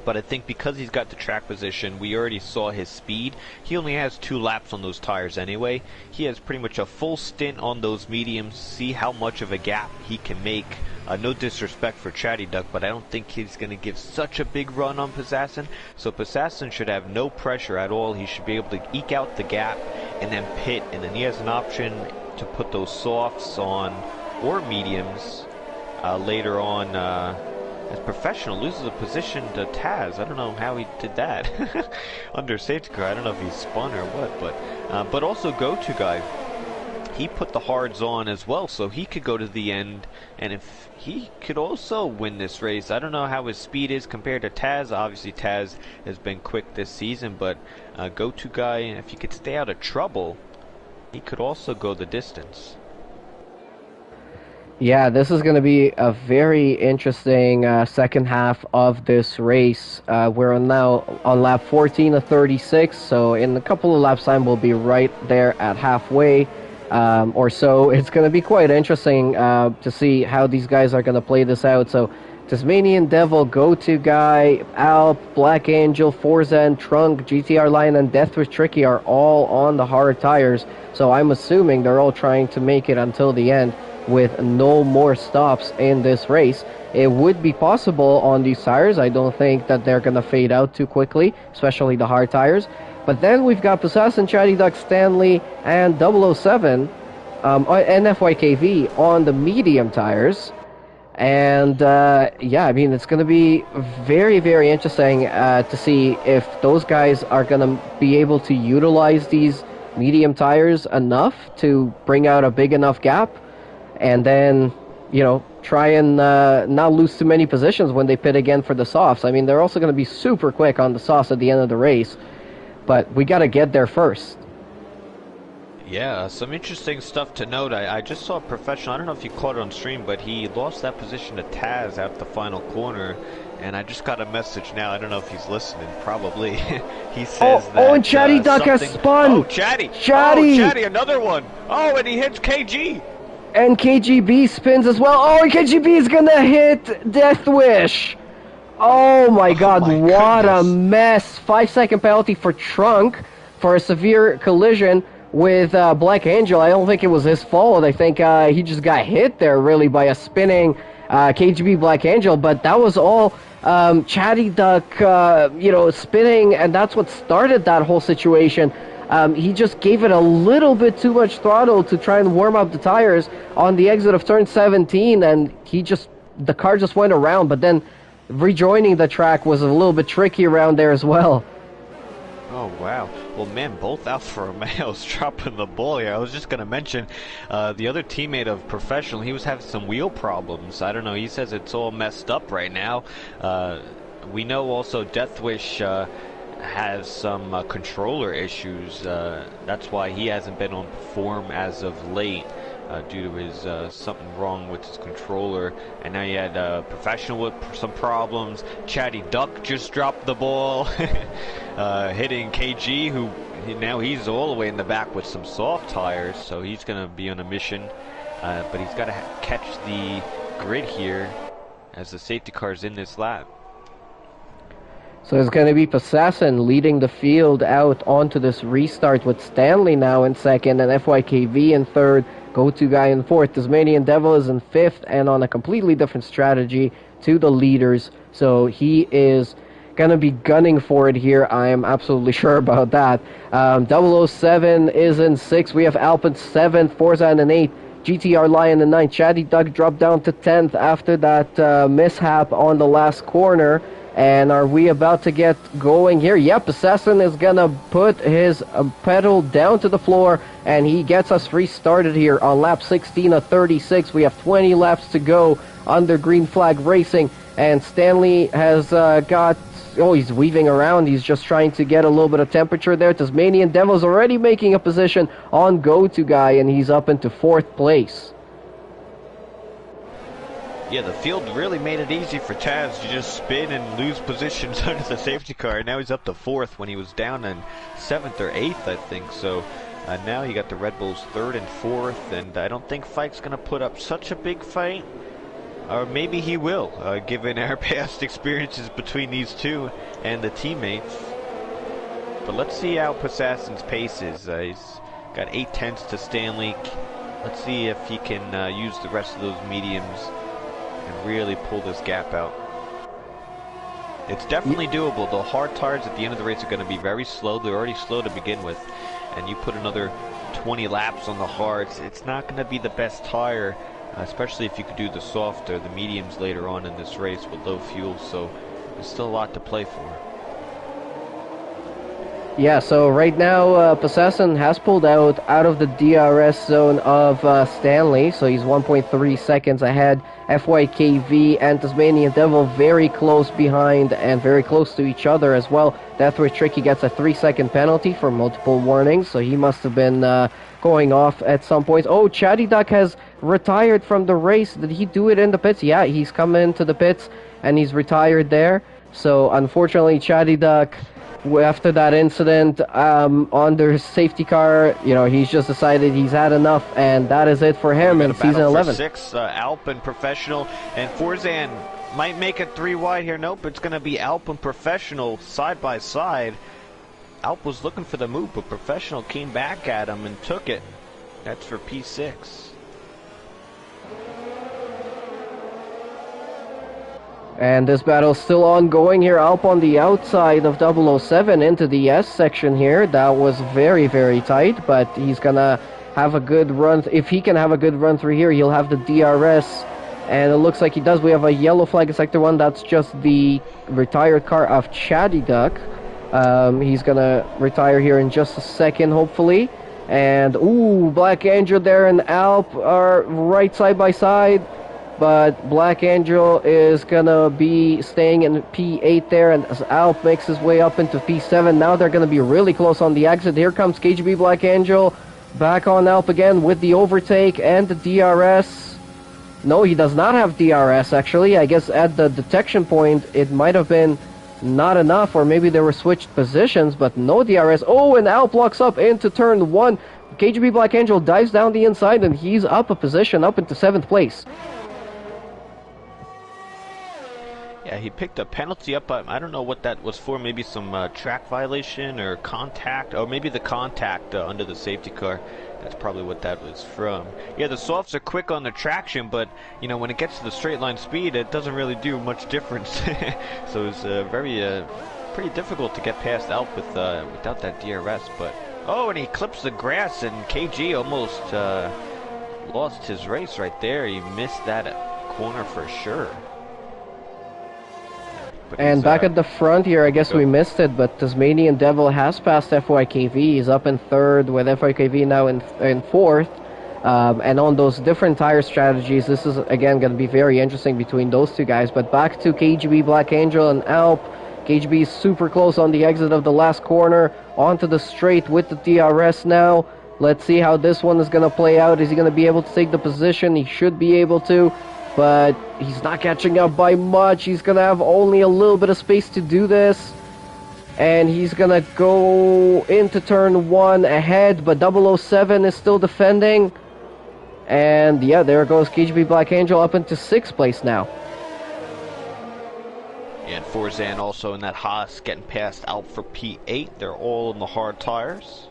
But I think because he's got the track position, we already saw his speed. He only has 2 laps on those tires anyway. He has pretty much a full stint on those mediums, see how much of a gap he can make. No disrespect for Chatty Duck, but I don't think he's going to give such a big run on Passassin. So Passassin should have no pressure at all. He should be able to eke out the gap and then pit. And then he has an option to put those softs on, or mediums, later on. As Professional loses a position to Taz. I don't know how he did that. Under safety car, I don't know if he spun or what, but also Go-To Guy, he put the hards on as well, so he could go to the end, and if he could also win this race. I don't know how his speed is compared to Taz. Obviously Taz has been quick this season, but Go-To Guy, if he could stay out of trouble, he could also go the distance. Yeah, this is going to be a very interesting second half of this race. We're now on lap 14 of 36, so in a couple of laps time we'll be right there at halfway or so. It's going to be quite interesting to see how these guys are going to play this out. So Tasmanian Devil, Go-To Guy, Alp, Black Angel, Forzen, Trunk, GTR Lion, and Deathwish Tricky are all on the hard tires. So I'm assuming they're all trying to make it until the end with no more stops in this race. It would be possible on these tires. I don't think that they're going to fade out too quickly, especially the hard tires. But then we've got Passassin, Chatty Duck, Stanley, and 007 and FYKV on the medium tires. And yeah, I mean, it's going to be very, very interesting to see if those guys are going to be able to utilize these medium tires enough to bring out a big enough gap, and then, you know, try and not lose too many positions when they pit again for the softs. I mean, they're also going to be super quick on the softs at the end of the race, but we got to get there first. Yeah, some interesting stuff to note. I just saw a Professional, I don't know if you caught it on stream, but he lost that position to Taz at the final corner, and I just got a message now. I don't know if he's listening, probably. He says that... Oh, and Chatty Duck has spun! Oh, Chatty! Chatty! Oh, Chatty, another one! Oh, and he hits KG! And KGB spins as well. Oh, and KGB is gonna hit Death Wish. Oh my god, what a mess. 5-second penalty for Trunk for a severe collision with Black Angel. I don't think it was his fault. I think he just got hit there really by a spinning KGB Black Angel, but that was all Chatty Duck, you know, spinning, and that's what started that whole situation. He just gave it a little bit too much throttle to try and warm up the tires on the exit of turn 17, and the car just went around, but then rejoining the track was a little bit tricky around there as well. Oh, wow. Well, man, both Alfa Romeo's dropping the ball here. I was just going to mention the other teammate of Professional, he was having some wheel problems. I don't know, he says it's all messed up right now. We know also Deathwish has some controller issues. That's why he hasn't been on form as of late, due to his something wrong with his controller. And now you had Professional with some problems. Chatty Duck just dropped the ball, hitting KG, who now he's all the way in the back with some soft tires, so he's going to be on a mission. But he's got to catch the grid here as the safety car's in this lap. So it's going to be Possession leading the field out onto this restart with Stanley now in second and FYKV in third, Go-To Guy in fourth. Tasmanian Devil is in fifth and on a completely different strategy to the leaders. So he is going to be gunning for it here. I am absolutely sure about that. 007 is in sixth. We have Alp in seventh, Forzan in eighth. GTR Lion in ninth. Chatty Duck dropped down to 10th after that mishap on the last corner. And are we about to get going here? Yep, Assassin is going to put his pedal down to the floor, and he gets us restarted here on lap 16 of 36. We have 20 laps to go under green flag racing, and Stanley has got... Oh, he's weaving around. He's just trying to get a little bit of temperature there. Tasmanian Devil's already making a position on Go-To Guy, and he's up into fourth place. Yeah, the field really made it easy for Taz to just spin and lose positions under the safety car. Now he's up to fourth when he was down in seventh or eighth, I think. So now you got the Red Bulls third and fourth, and I don't think Fike's going to put up such a big fight. Or maybe he will, given our past experiences between these two and the teammates. But let's see how Possassin's pace is. He's got 8/10 to Stanley. Let's see if he can use the rest of those mediums and really pull this gap out. It's definitely doable. The hard tires at the end of the race are going to be very slow. They're already slow to begin with. And you put another 20 laps on the hards, it's not going to be the best tire, especially if you could do the soft or the mediums later on in this race with low fuel. So there's still a lot to play for. Yeah, so right now, Possession has pulled out of the DRS zone of Stanley, so he's 1.3 seconds ahead. FYKV and Tasmanian Devil very close behind and very close to each other as well. Deathwish Tricky gets a 3-second penalty for multiple warnings, so he must have been going off at some point. Oh, Chatty Duck has retired from the race. Did he do it in the pits? Yeah, he's come into the pits and he's retired there. So unfortunately, Chatty Duck, after that incident on their safety car, he's just decided he's had enough, and that is it for him in season 11. For 6, Alp and Professional, and Forzan might make it 3 wide here. Nope, it's going to be Alp and Professional side by side. Alp was looking for the move, but Professional came back at him and took it. That's for P6. And this battle's still ongoing here. Alp on the outside of 007 into the S section here. That was very, very tight, but he's gonna have a good run. If he can have a good run through here, he'll have the DRS, and it looks like he does. We have a yellow flag in Sector 1. That's just the retired car of Chatty Duck. He's gonna retire here in just a second, hopefully. And, ooh, Black Angel there and Alp are right side by side. But Black Angel is gonna be staying in P8 there, and as Alp makes his way up into P7, now they're gonna be really close on the exit. Here comes KGB Black Angel, back on Alp again with the overtake and the DRS. No, he does not have DRS actually. I guess at the detection point it might have been not enough, or maybe they were switched positions, but no DRS. Oh, and Alp locks up into turn 1. KGB Black Angel dives down the inside, and he's up a position, up into 7th place. Yeah, he picked a penalty up. I don't know what that was for. Maybe some track violation or contact, or maybe the contact under the safety car. That's probably what that was from. Yeah, the softs are quick on the traction, but when it gets to the straight line speed, it doesn't really do much difference. So it's pretty difficult to get past Alp without that DRS. But and he clips the grass, and KG almost lost his race right there. He missed that corner for sure. And back at the front here, I guess we missed it, but Tasmanian Devil has passed FYKV. He's up in 3rd with FYKV now in 4th. And on those different tire strategies, this is, again, going to be very interesting between those two guys. But back to KGB Black Angel and Alp. KGB is super close on the exit of the last corner. Onto the straight with the DRS now. Let's see how this one is going to play out. Is he going to be able to take the position? He should be able to. But he's not catching up by much. He's going to have only a little bit of space to do this. And he's going to go into turn 1 ahead, but 007 is still defending. And yeah, there goes KGB Black Angel up into 6th place now. Forzan also in that Haas getting past Alp for P8. They're all in the hard tires.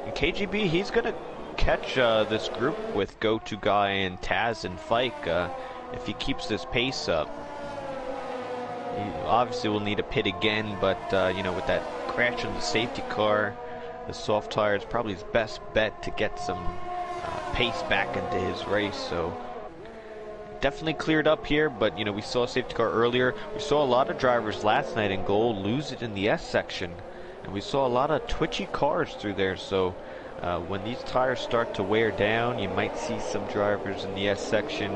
And KGB, he's going to catch this group with Go-To-Guy and Taz and Fike if he keeps this pace up. He obviously will need a pit again, but you know, with that crash in the safety car, the soft tire is probably his best bet to get some pace back into his race. So definitely cleared up here, but you know, we saw a safety car earlier. We saw a lot of drivers last night in goal lose it in the S section, and we saw a lot of twitchy cars through there. So when these tires start to wear down, you might see some drivers in the S section,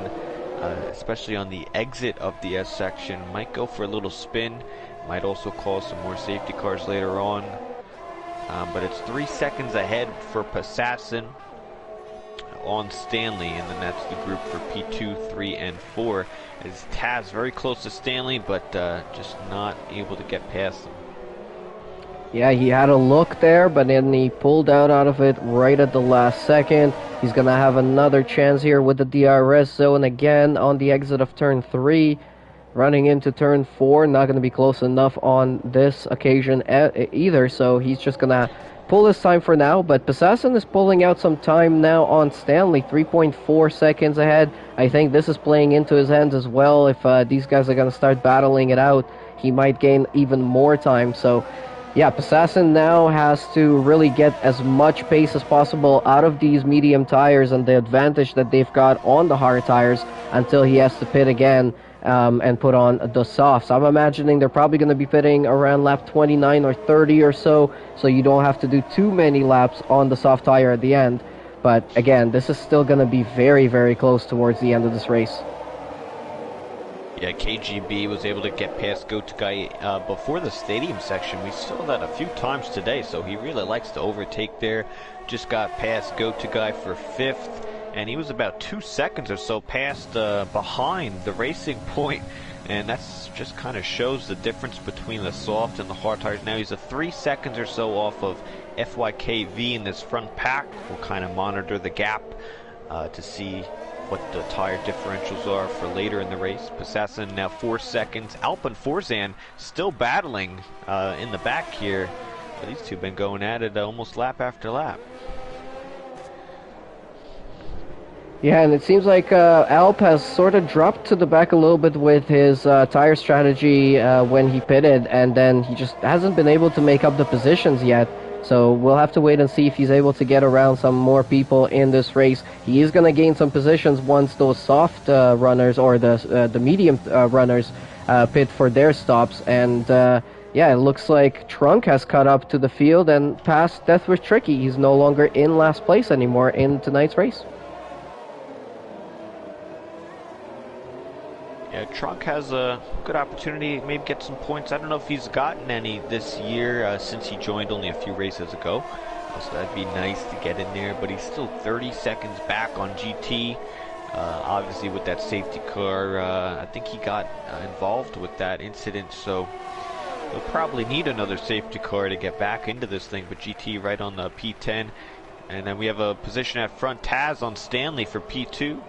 especially on the exit of the S section, might go for a little spin. Might also cause some more safety cars later on. But it's 3 seconds ahead for Passassin on Stanley, and then that's the group for P2, 3, and 4. Is Taz very close to Stanley, but just not able to get past him. Yeah, he had a look there, but then he pulled out of it right at the last second. He's going to have another chance here with the DRS zone again on the exit of turn 3. Running into turn 4, not going to be close enough on this occasion either, so he's just going to pull his time for now. But Passassin is pulling out some time now on Stanley, 3.4 seconds ahead. I think this is playing into his hands as well. If these guys are going to start battling it out, he might gain even more time. So yeah, Passassin now has to really get as much pace as possible out of these medium tires and the advantage that they've got on the hard tires until he has to pit again and put on the softs. I'm imagining they're probably going to be pitting around lap 29 or 30 or so you don't have to do too many laps on the soft tire at the end. But again, this is still going to be very, very close towards the end of this race. Yeah, KGB was able to get past Go-To-Guy before the stadium section. We saw that a few times today, so he really likes to overtake there. Just got past Go-To-Guy for 5th, and he was about 2 seconds or so past behind the racing point, and that's just kind of shows the difference between the soft and the hard tires. Now he's 3 seconds or so off of FYKV in this front pack. We'll kind of monitor the gap to see what the tire differentials are for later in the race. Passassin now 4 seconds. Alp and Forzan still battling in the back here. But these two have been going at it almost lap after lap. Yeah, and it seems like Alp has sort of dropped to the back a little bit with his tire strategy when he pitted, and then he just hasn't been able to make up the positions yet. So we'll have to wait and see if he's able to get around some more people in this race. He is going to gain some positions once those soft runners or the medium runners pit for their stops. And yeah, it looks like Trunk has caught up to the field and passed Death with Tricky. He's no longer in last place anymore in tonight's race. Yeah, Trunk has a good opportunity, maybe get some points. I don't know if he's gotten any this year since he joined only a few races ago. So that'd be nice to get in there, but he's still 30 seconds back on GT. Obviously with that safety car, I think he got involved with that incident, so he'll probably need another safety car to get back into this thing, but GT right on the P10. And then we have a position at front, Taz on Stanley for P2.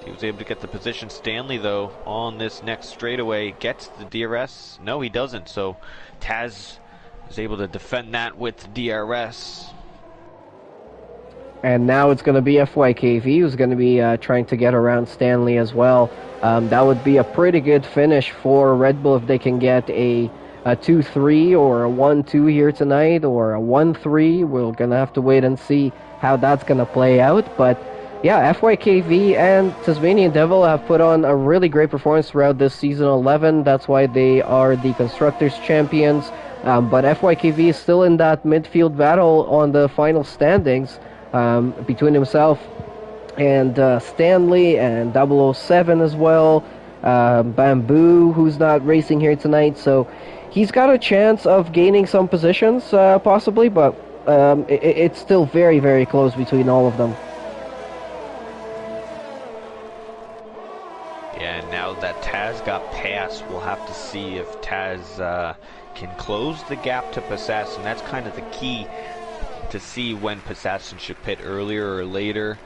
He was able to get the position. Stanley, though, on this next straightaway, gets the DRS. No, he doesn't. So Taz is able to defend that with DRS. And now it's going to be FYKV who's going to be trying to get around Stanley as well. That would be a pretty good finish for Red Bull if they can get a 2-3 or a 1-2 here tonight, or a 1-3. We're going to have to wait and see how that's going to play out. But yeah, FYKV and Tasmanian Devil have put on a really great performance throughout this season 11. That's why they are the Constructors Champions. But FYKV is still in that midfield battle on the final standings between himself and Stanley and 007 as well. Bamboo, who's not racing here tonight. So he's got a chance of gaining some positions, possibly, but it's still very, very close between all of them. Yeah, now that Taz got past, we'll have to see if Taz can close the gap to Passassin. That's kind of the key to see when Passassin should pit earlier or later.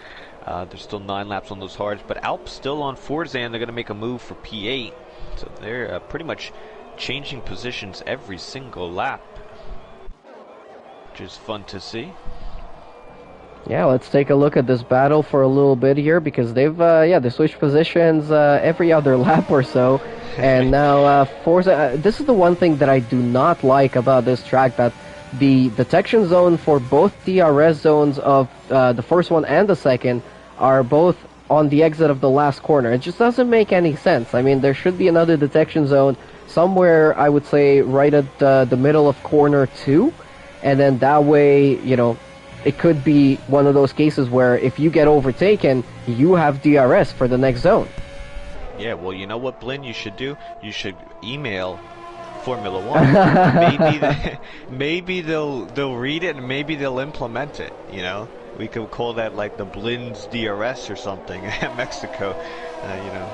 There's still 9 laps on those hards, but Alp's still on Forzan. They're going to make a move for P8. So they're pretty much changing positions every single lap, which is fun to see. Yeah, let's take a look at this battle for a little bit here, because they switched positions every other lap or so. And now Forza, this is the one thing that I do not like about this track, that the detection zone for both DRS zones of the first one and the second are both on the exit of the last corner. It just doesn't make any sense. I mean, there should be another detection zone somewhere, I would say, right at the middle of corner 2, and then that way, you know, it could be one of those cases where if you get overtaken, you have DRS for the next zone. Yeah, well, you know what, Blinn, you should do? You should email Formula One. Maybe they'll read it and maybe they'll implement it. You know, we could call that like the Blinn's DRS or something at Mexico. You know,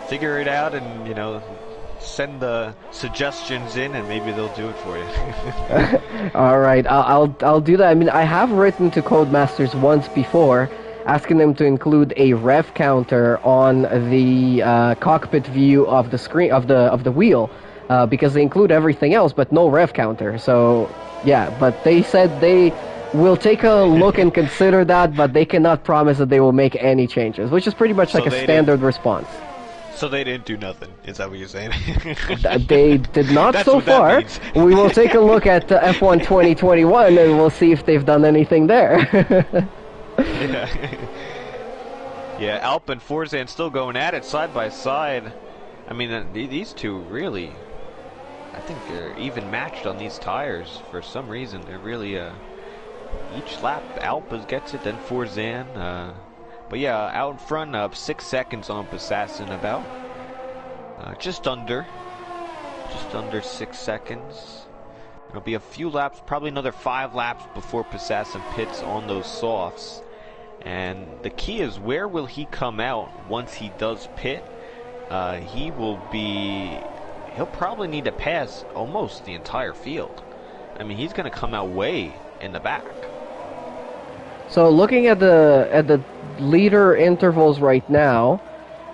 figure it out and, you know, send the suggestions in and maybe they'll do it for you. All right, I'll do that. I mean, I have written to Codemasters once before, asking them to include a rev counter on the cockpit view of the screen of the wheel, because they include everything else but no rev counter. So yeah, but they said they will take a look and consider that, but they cannot promise that they will make any changes, which is pretty much like a standard response. So they didn't do nothing, is that what you're saying? They did not so far. We will take a look at F1 2021 and we'll see if they've done anything there. Yeah, Alp and Forzan still going at it side by side. I mean, these two really, I think they're even matched on these tires for some reason. They're really, each lap Alp gets it, then Forzan. But yeah, out in front, 6 seconds on Passassin about. Just under 6 seconds. It'll be a few laps, probably another 5 laps before Passassin pits on those softs. And the key is, where will he come out once he does pit? He'll probably need to pass almost the entire field. I mean, he's going to come out way in the back. So looking at the leader intervals right now,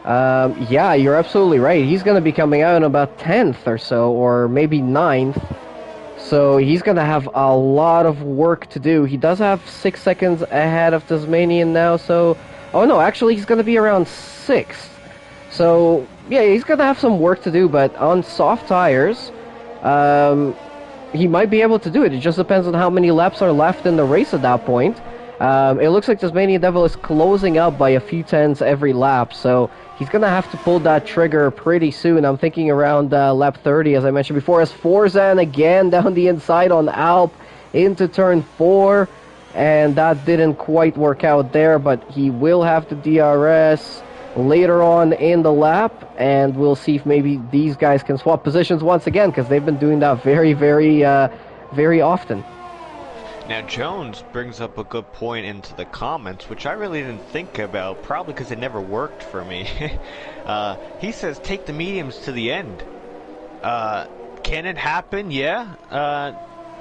yeah, you're absolutely right. He's going to be coming out in about 10th or so, or maybe 9th. So he's going to have a lot of work to do. He does have 6 seconds ahead of Tasmanian now, so... Oh no, actually he's going to be around 6th. So, yeah, he's going to have some work to do, but on soft tires, he might be able to do it. It just depends on how many laps are left in the race at that point. It looks like Tasmanian Devil is closing up by a few tenths every lap, so he's going to have to pull that trigger pretty soon. I'm thinking around lap 30, as I mentioned before, as Forzan again down the inside on Alp into turn 4, and that didn't quite work out there, but he will have to DRS later on in the lap, and we'll see if maybe these guys can swap positions once again, because they've been doing that very, very, very often. Now, Jones brings up a good point into the comments, which I really didn't think about, probably because it never worked for me. He says, take the mediums to the end. Can it happen? Yeah.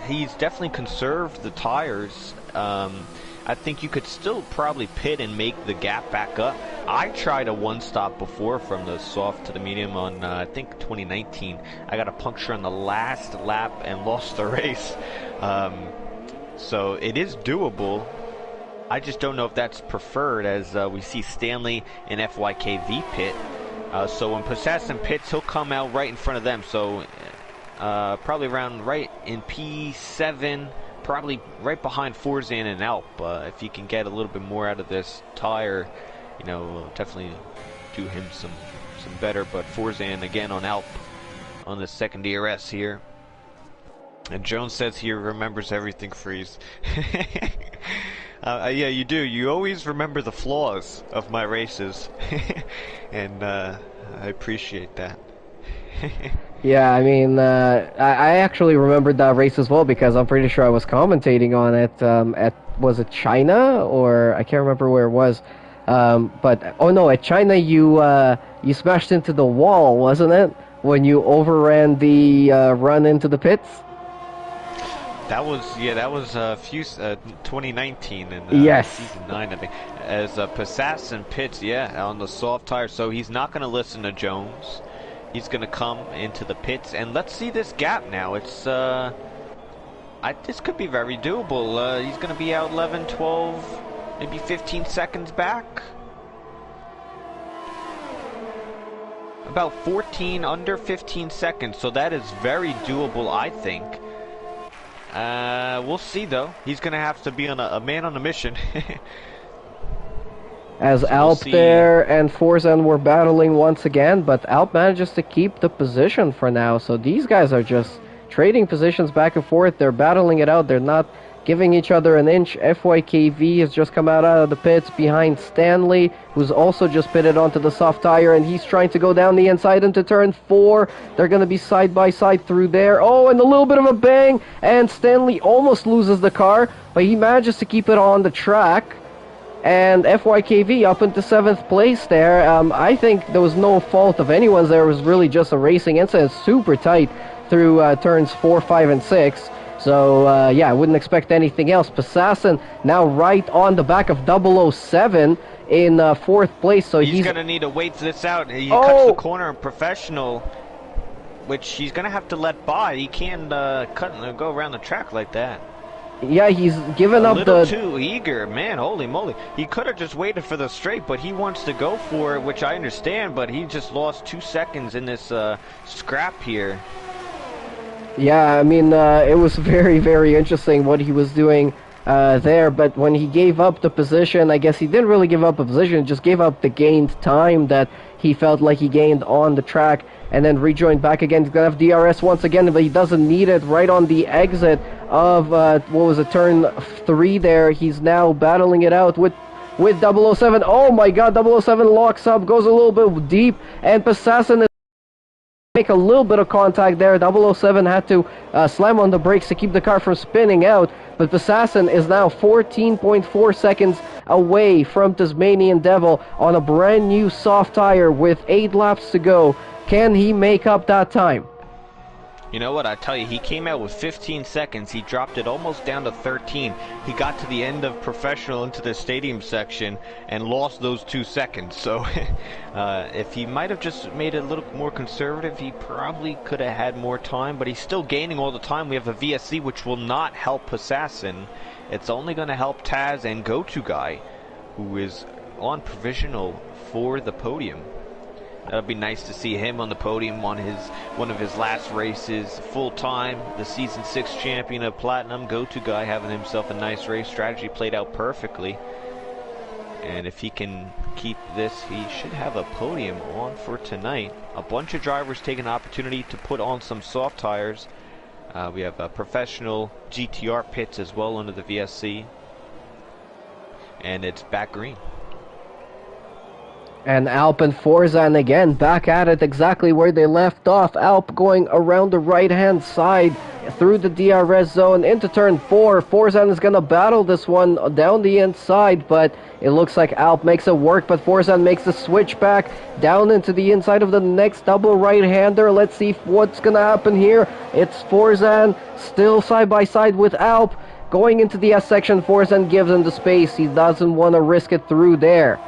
He's definitely conserved the tires. I think you could still probably pit and make the gap back up. I tried a one-stop before from the soft to the medium on, I think, 2019. I got a puncture on the last lap and lost the race. So it is doable. I just don't know if that's preferred, as we see Stanley in FYKV pit. So when Passassin pits, he'll come out right in front of them. So probably around right in P7, probably right behind Forzan and Alp. If he can get a little bit more out of this tire, you know, will definitely do him some better. But Forzan again on Alp on the second DRS here. And Jones says he remembers everything, Freeze. Yeah, you do. You always remember the flaws of my races. And I appreciate that. Yeah, I mean, I actually remembered that race as well, because I'm pretty sure I was commentating on it was it China, or I can't remember where it was. But, oh no, at China you smashed into the wall, wasn't it? When you overran the run into the pits? That was, yeah, that was 2019 in Yes. season 9, I think. As Passassin pits, yeah, on the soft tire, so he's not going to listen to Jones. He's going to come into the pits, and let's see this gap now. It's this could be very doable. He's going to be out 11, 12, maybe 15 seconds back. About 14, under 15 seconds, so that is very doable, I think. We'll see though. He's gonna have to be on a man on a mission. As So Alp there and Forzan were battling once again, but Alp manages to keep the position for now. So these guys are just trading positions back and forth. They're battling it out. They're not giving each other an inch. FYKV has just come out of the pits behind Stanley, who's also just pitted onto the soft tire, and he's trying to go down the inside into turn 4. They're going to be side by side through there. Oh, and a little bit of a bang, and Stanley almost loses the car, but he manages to keep it on the track. And FYKV up into 7th place there. I think there was no fault of anyone's. There was really just a racing incident, super tight through turns 4, 5, and 6. So, yeah, I wouldn't expect anything else. Passassin now right on the back of 007 in 4th place. So he's going to need to wait this out. He cuts the corner in professional, which he's going to have to let by. He can't cut and go around the track like that. Yeah, he's given up the... A little too eager. Man, holy moly. He could have just waited for the straight, but he wants to go for it, which I understand, but he just lost 2 seconds in this scrap here. Yeah, I mean, it was very, very interesting what he was doing there, but when he gave up the position, I guess he didn't really give up a position, just gave up the gained time that he felt like he gained on the track, and then rejoined back again. He's going to have DRS once again, but he doesn't need it right on the exit of, turn 3 there. He's now battling it out with 007. Oh my god, 007 locks up, goes a little bit deep, and Passassin is make a little bit of contact there. 007 had to slam on the brakes to keep the car from spinning out, but Passassin is now 14.4 seconds away from Tasmanian Devil on a brand new soft tire with 8 laps to go. Can he make up that time? You know what, I tell you, he came out with 15 seconds. He dropped it almost down to 13. He got to the end of professional into the stadium section and lost those 2 seconds. So if he might have just made it a little more conservative, he probably could have had more time, but he's still gaining all the time. We have a VSC, which will not help Passassin. It's only going to help Taz and Go-To Guy, who is on provisional for the podium. That'd be nice to see him on the podium on one of his last races, full time. The season 6 champion of Platinum, Go-To Guy, having himself a nice race. Strategy played out perfectly, and if he can keep this, he should have a podium on for tonight. A bunch of drivers take an opportunity to put on some soft tires. We have professional GTR pits as well under the VSC, and it's back green. And Alp and Forzan again back at it exactly where they left off. Alp going around the right-hand side through the DRS zone into turn 4. Forzan is going to battle this one down the inside, but it looks like Alp makes it work, but Forzan makes the switch back down into the inside of the next double right-hander. Let's see what's going to happen here. It's Forzan still side by side with Alp. Going into the S section, Forzan gives him the space. He doesn't want to risk it through there.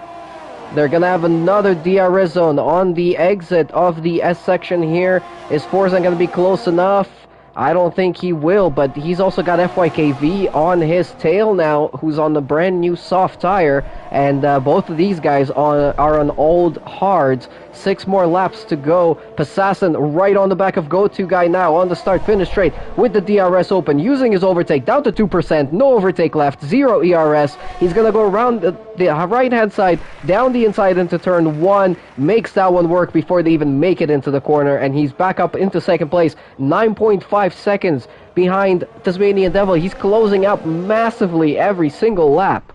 They're going to have another DRS zone on the exit of the S section here. Is Forzan going to be close enough? I don't think he will, but he's also got FYKV on his tail now, who's on the brand new soft tire, and both of these guys are on old hards. 6 more laps to go. Passassin right on the back of Go-To Guy now on the start-finish straight with the DRS open, using his overtake down to 2%, no overtake left, 0 ERS. He's going to go around the right-hand side, down the inside into turn 1, makes that one work before they even make it into the corner, and he's back up into second place, 9.5 seconds behind Tasmanian Devil. He's closing up massively every single lap.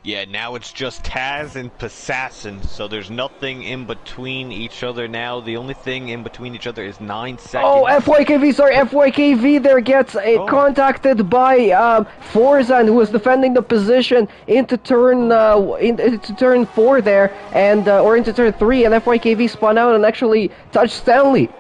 Yeah, now it's just Taz and Passassin, so there's nothing in between each other now. The only thing in between each other is 9 seconds. Oh, FYKV there gets contacted by Forzan, who was defending the position into turn into turn 4 there, and or into turn 3, and FYKV spun out and actually touched Stanley.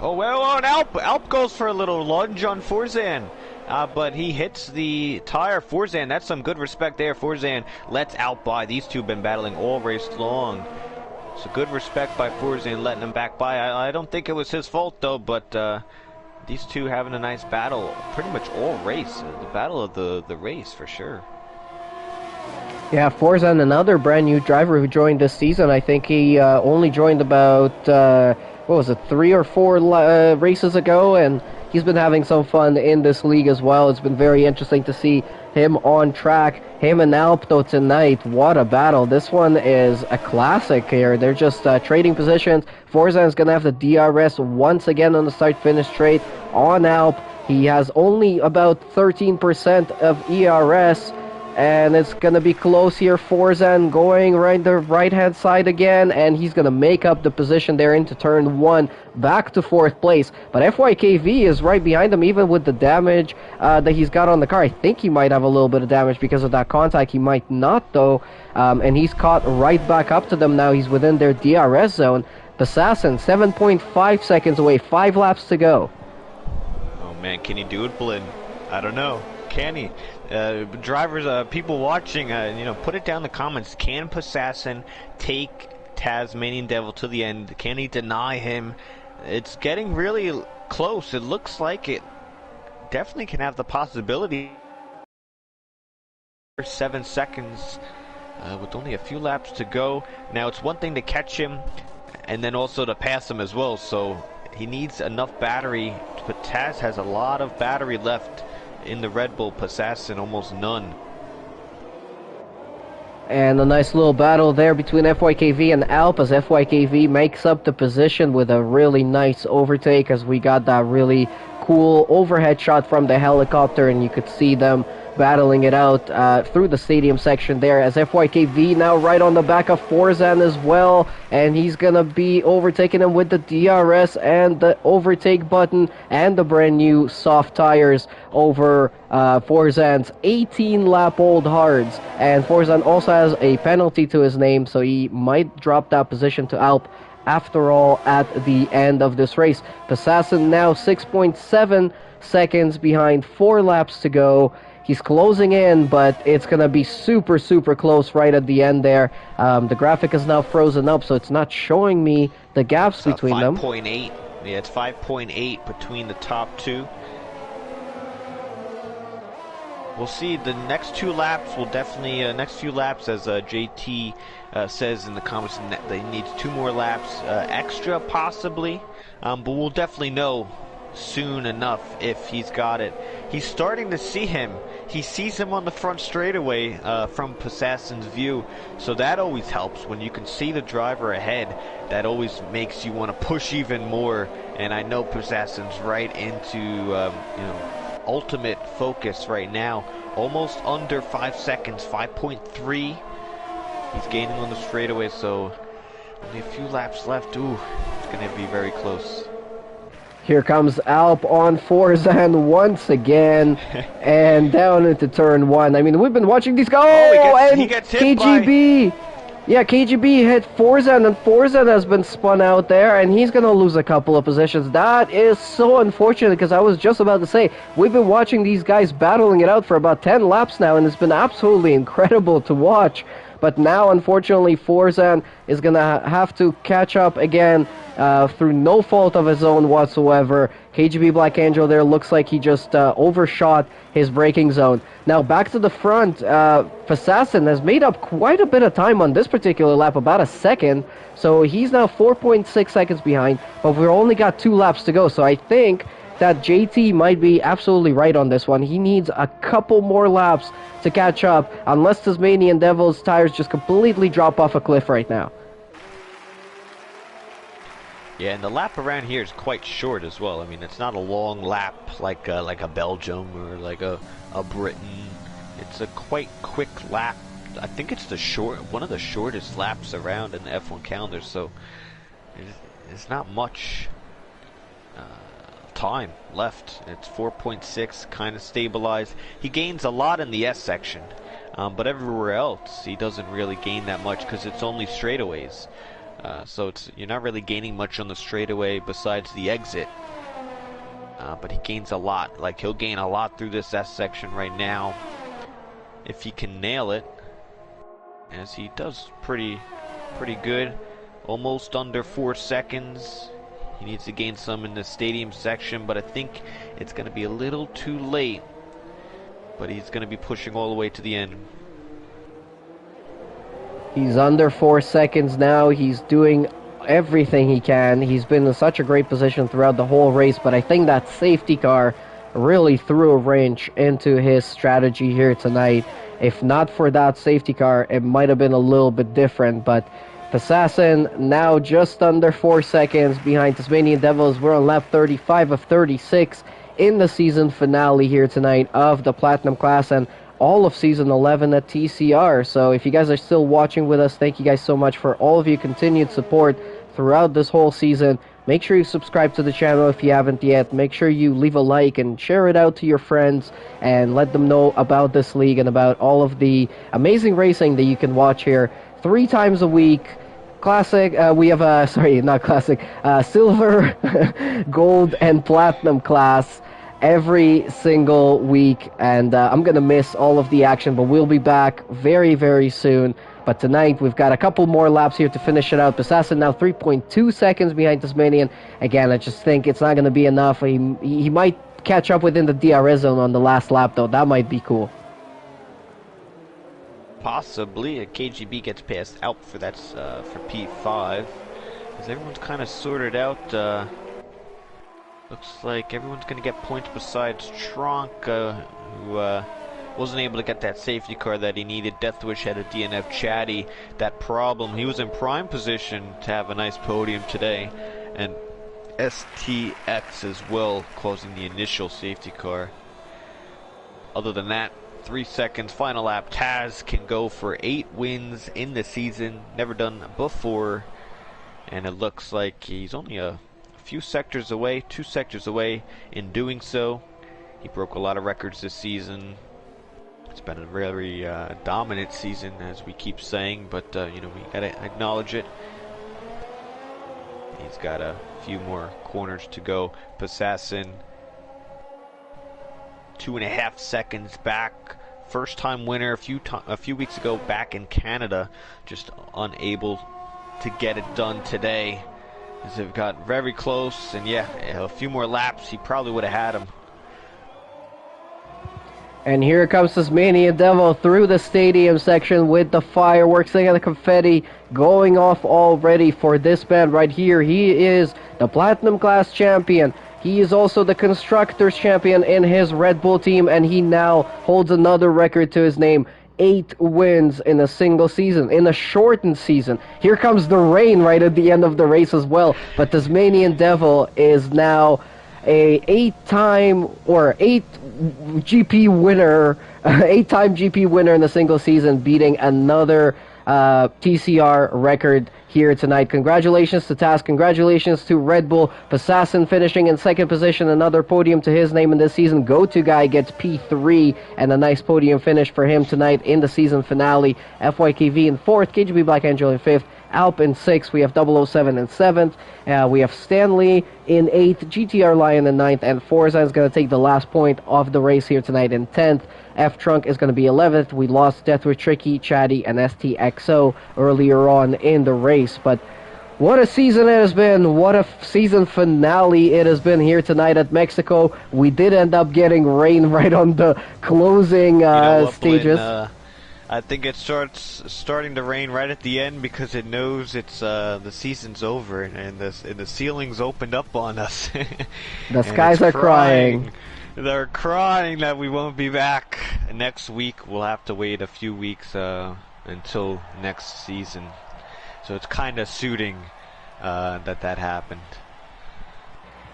Oh, well, and Alp goes for a little lunge on Forzan. But he hits the tire. Forzan, that's some good respect there. Forzan lets Alp by. These two have been battling all race long. So good respect by Forzan letting him back by. I don't think it was his fault, though, but these two having a nice battle pretty much all race. The battle of the race, for sure. Yeah, Forzan, another brand new driver who joined this season. I think he only joined about, what was it, 3 or 4 races ago, and he's been having some fun in this league as well. It's been very interesting to see him on track. Him and Alp, though, tonight, what a battle. This one is a classic here. They're just trading positions. Forzan's going to have the DRS once again on the start-finish straight on Alp. He has only about 13% of ERS, and it's going to be close here. Forzan going the right-hand side again, and he's going to make up the position there into turn 1, back to 4th place. But FYKV is right behind him, even with the damage that he's got on the car. I think he might have a little bit of damage because of that contact. He might not, though. And he's caught right back up to them now. He's within their DRS zone. Assassin, 7.5 seconds away, 5 laps to go. Oh, man, can he do it, Blin? I don't know. Can he? Drivers, people watching, put it down in the comments. Can Assassin take Tasmanian Devil to the end? Can he deny him? It's getting really close. It looks like it definitely can have the possibility. 7 seconds with only a few laps to go. Now, it's one thing to catch him and then also to pass him as well. So he needs enough battery. But Taz has a lot of battery left in the Red Bull. Assassin almost none. And a nice little battle there between FYKV and Alp, as FYKV makes up the position with a really nice overtake, as we got that really cool overhead shot from the helicopter, and you could see them battling it out through the stadium section there, as FYKV now right on the back of Forzan as well, and he's gonna be overtaking him with the DRS and the overtake button and the brand new soft tires over Forzan's 18-lap-old hards. And Forzan also has a penalty to his name, so he might drop that position to Alp after all at the end of this race. Assassin now 6.7 seconds behind, 4 laps to go. He's closing in, but it's going to be super, super close right at the end there. The graphic is now frozen up, so it's not showing me the gaps between them. 5.8. Yeah, it's 5.8 between the top two. We'll see. The next 2 laps will definitely, next few laps, as JT says in the comments, that he needs 2 more laps extra, possibly. But we'll definitely know soon enough if he's got it. He's starting to see him. He sees him on the front straightaway from Assassin's view, so that always helps. When you can see the driver ahead, that always makes you want to push even more. And I know Assassin's right into ultimate focus right now. Almost under 5 seconds, 5.3. He's gaining on the straightaway, so only a few laps left. Ooh, it's going to be very close. Here comes Alp on Forzan once again, and down into turn 1. I mean, we've been watching these guys. He gets hit KGB. Yeah, KGB hit Forzan, and Forzan has been spun out there, and he's going to lose a couple of positions. That is so unfortunate, because I was just about to say, we've been watching these guys battling it out for about 10 laps now, and it's been absolutely incredible to watch. But now, unfortunately, Forzan is going to have to catch up again through no fault of his own whatsoever. KGB Black Angel there looks like he just overshot his braking zone. Now, back to the front, Assassin has made up quite a bit of time on this particular lap, about a second. So he's now 4.6 seconds behind, but we've only got 2 laps to go. So I think that JT might be absolutely right on this one. He needs a couple more laps to catch up, unless Tasmanian Devil's tires just completely drop off a cliff right now. Yeah, and the lap around here is quite short as well. I mean, it's not a long lap like a Belgium or like a Britain. It's a quite quick lap. I think it's one of the shortest laps around in the F1 calendar, so it's not much time left. It's 4.6, kind of stabilized. He gains a lot in the S section, but everywhere else he doesn't really gain that much because it's only straightaways. So you're not really gaining much on the straightaway besides the exit. But he gains a lot. Like, he'll gain a lot through this S section right now if he can nail it, as he does pretty good. Almost under 4 seconds. He needs to gain some in the stadium section, but I think it's going to be a little too late. But he's going to be pushing all the way to the end. He's under 4 seconds now. He's doing everything he can. He's been in such a great position throughout the whole race, but I think that safety car really threw a wrench into his strategy here tonight. If not for that safety car, it might have been a little bit different, but Assassin now just under 4 seconds behind Tasmanian Devils. We're on lap 35 of 36 in the season finale here tonight of the Platinum class and all of season 11 at TCR. So if you guys are still watching with us, thank you guys so much for all of your continued support throughout this whole season. Make sure you subscribe to the channel if you haven't yet. Make sure you leave a like and share it out to your friends and let them know about this league and about all of the amazing racing that you can watch here 3 times a week. Classic, we have, sorry, not classic, silver, gold, and platinum class every single week, and I'm going to miss all of the action, but we'll be back very, very soon. But tonight, we've got a couple more laps here to finish it out. Assassin now 3.2 seconds behind Tasmanian. Again, I just think it's not going to be enough. He might catch up within the DRS zone on the last lap, though. That might be cool. Possibly. A KGB gets passed out for that's for P5. As everyone's kind of sorted out. Looks like everyone's going to get points besides Tronk, who wasn't able to get that safety car that he needed. Deathwish had a DNF Chatty. That problem, he was in prime position to have a nice podium today. And STX as well, causing the initial safety car. Other than that, 3 seconds, final lap. Taz can go for 8 wins in the season. Never done before. And it looks like he's only a few sectors away, 2 sectors away in doing so. He broke a lot of records this season. It's been a very dominant season, as we keep saying, but you know, we gotta acknowledge it. He's got a few more corners to go. Assassin 2.5 seconds back. First time winner a few weeks ago back in Canada, just unable to get it done today. As they've got very close, and yeah, a few more laps, he probably would have had him. And here comes Tasmanian Devil through the stadium section with the fireworks. They got the confetti going off already for this man right here. He is the Platinum Class champion. He is also the Constructors champion in his Red Bull team, and he now holds another record to his name. 8 wins in a single season, in a shortened season. Here comes the rain right at the end of the race as well. But Tasmanian Devil is now a 8-time GP winner, 8-time GP winner in a single season, beating another TCR record here tonight. Congratulations to Taz, congratulations to Red Bull. Assassin finishing in 2nd position, another podium to his name in this season. Go-To Guy gets P3 and a nice podium finish for him tonight in the season finale. FYKV in 4th, KGB Black Angel in 5th, Alp in 6th, we have 007 in 7th, we have Stanley in 8th, GTR Lion in 9th, and Forza is going to take the last point of the race here tonight in 10th. F-Trunk is going to be 11th. We lost Death with Tricky, Chatty, and STXO earlier on in the race, but what a season it has been. What a season finale it has been here tonight at Mexico. We did end up getting rain right on the closing stages. I think it starting to rain right at the end because it knows it's the season's over and the ceiling's opened up on us. The skies are crying. They're crying that we won't be back next week. We'll have to wait a few weeks until next season. So it's kind of suiting that happened.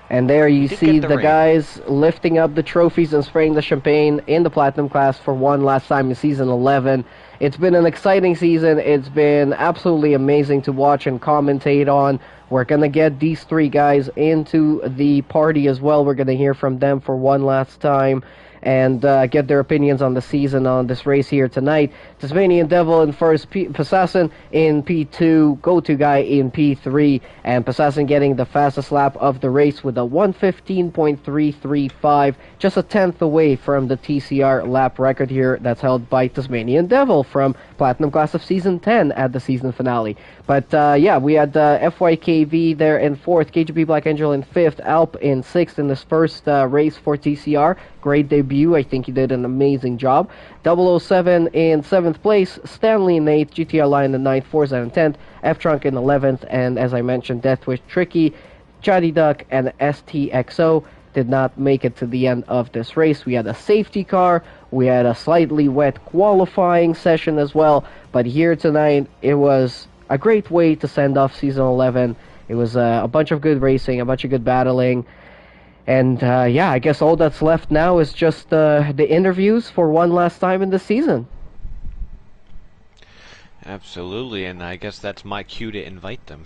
And there you see the guys lifting up the trophies and spraying the champagne in the Platinum class for one last time in Season 11. It's been an exciting season. It's been absolutely amazing to watch and commentate on. We're going to get these 3 guys into the party as well. We're going to hear from them for one last time. and get their opinions on the season on this race here tonight. Tasmanian Devil in first, Passassin in P2, Go-To Guy in P3, and Passassin getting the fastest lap of the race with a 1:15.335, just a tenth away from the TCR lap record here that's held by Tasmanian Devil from Platinum Class of Season 10 at the season finale. But yeah, we had FYKV there in fourth, KGP Black Angel in fifth, Alp in sixth in this first race for TCR. Great debut. I think he did an amazing job. 007 in seventh place, Stanley in eighth, GTR Lion in ninth, Forza in 10th, F-Trunk in 11th, and as I mentioned, Deathwish Tricky, Chatty Duck, and STXO did not make it to the end of this race. We had a safety car, we had a slightly wet qualifying session as well, but here tonight it was a great way to send off Season 11. It was a bunch of good racing, a bunch of good battling, and yeah, I guess all that's left now is just the interviews for one last time in the season. Absolutely, and I guess that's my cue to invite them.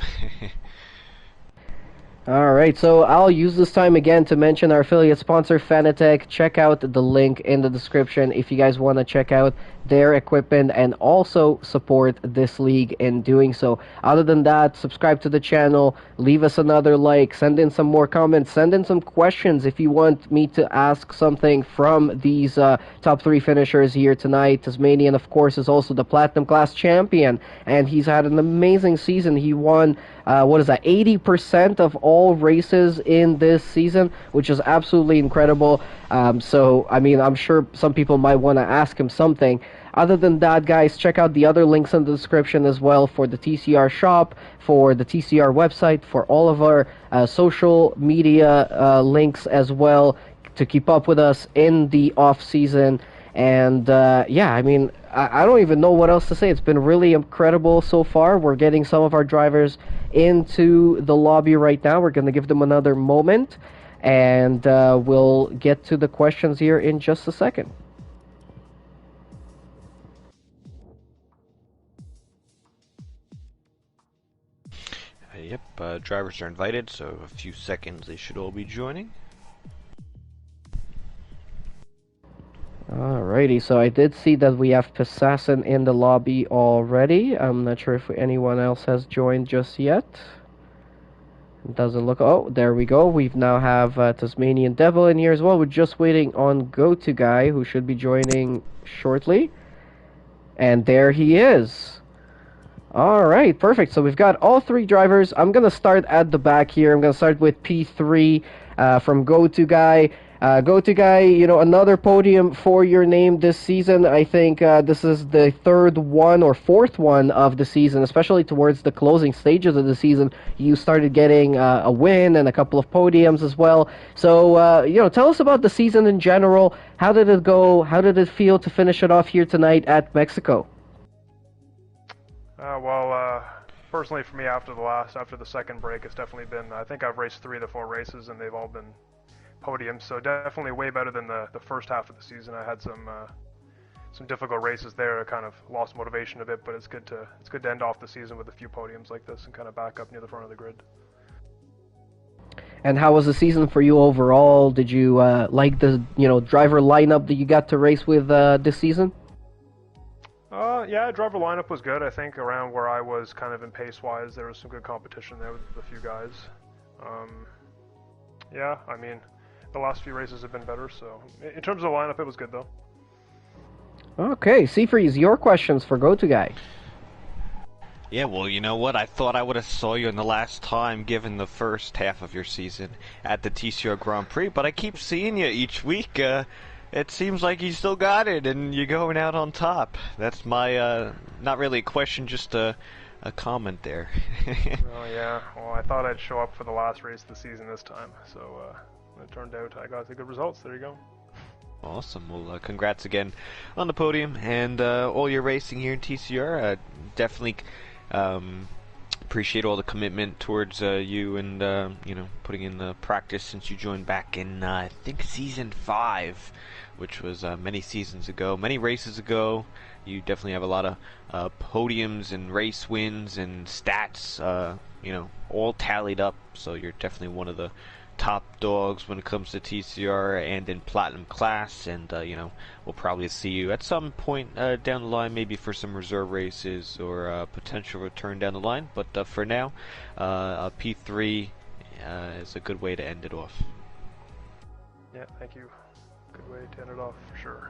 Alright, so I'll use this time again to mention our affiliate sponsor, Fanatec. Check out the link in the description if you guys want to check out their equipment and also support this league in doing so. Other than that, subscribe to the channel, leave us another like, send in some more comments, send in some questions if you want me to ask something from these top three finishers here tonight. Tasmanian, of course, is also the Platinum Class champion, and he's had an amazing season. He won, 80% of all races in this season, which is absolutely incredible. So, I mean, I'm sure some people might want to ask him something. Other than that, guys, check out the other links in the description as well for the TCR shop, for the TCR website, for all of our social media links as well to keep up with us in the off-season. And yeah, I mean, I don't even know what else to say. It's been really incredible so far. We're getting some of our drivers into the lobby right now. We're going to give them another moment, and we'll get to the questions here in just a second. Yep, drivers are invited, so a few seconds they should all be joining. Alrighty, so I did see that we have Passassin in the lobby already. I'm not sure if anyone else has joined just yet. It doesn't look... Oh, there we go. We now have Tasmanian Devil in here as well. We're just waiting on Go-To Guy, who should be joining shortly. And there he is. Alright, perfect. So we've got all three drivers. I'm going to start at the back here. I'm going to start with P3 from Go-To Guy. Go-To Guy, you know, another podium for your name this season. I think this is the third one or fourth one of the season, especially towards the closing stages of the season. You started getting a win and a couple of podiums as well. So, you know, tell us about the season in general. How did it go? How did it feel to finish it off here tonight at Mexico? Well, personally for me, after the second break, it's definitely been, I think I've raced 3 of the 4 races, and they've all been podiums, so definitely way better than the first half of the season. I had some difficult races there. I kind of lost motivation a bit, but it's good to end off the season with a few podiums like this and kind of back up near the front of the grid. And how was the season for you overall? Did you like the driver lineup that you got to race with this season? Yeah, driver lineup was good. I think around where I was kind of in pace-wise, there was some good competition there with a few guys. Yeah, I mean, the last few races have been better, so in terms of the lineup, it was good though. Okay, Seafreeze, your questions for Go-To Guy. Yeah, well, you know what? I thought I would have saw you in the last time, given the first half of your season at the TCR Grand Prix, but I keep seeing you each week. It seems like you still got it, and you're going out on top. That's my, not really a question, just a comment there. Oh yeah, well I thought I'd show up for the last race of the season this time, so it turned out I got the good results. There you go. Awesome. Well, congrats again on the podium and all your racing here in TCR. Definitely appreciate all the commitment towards you and putting in the practice since you joined back in I think season 5, which was many seasons ago, many races ago. You definitely have a lot of podiums and race wins and stats, all tallied up. So you're definitely one of the top dogs when it comes to TCR and in Platinum class, and we'll probably see you at some point down the line, maybe for some reserve races or a potential return down the line. But for now, a P3 is a good way to end it off. Yeah, thank you. Good way to end it off for sure.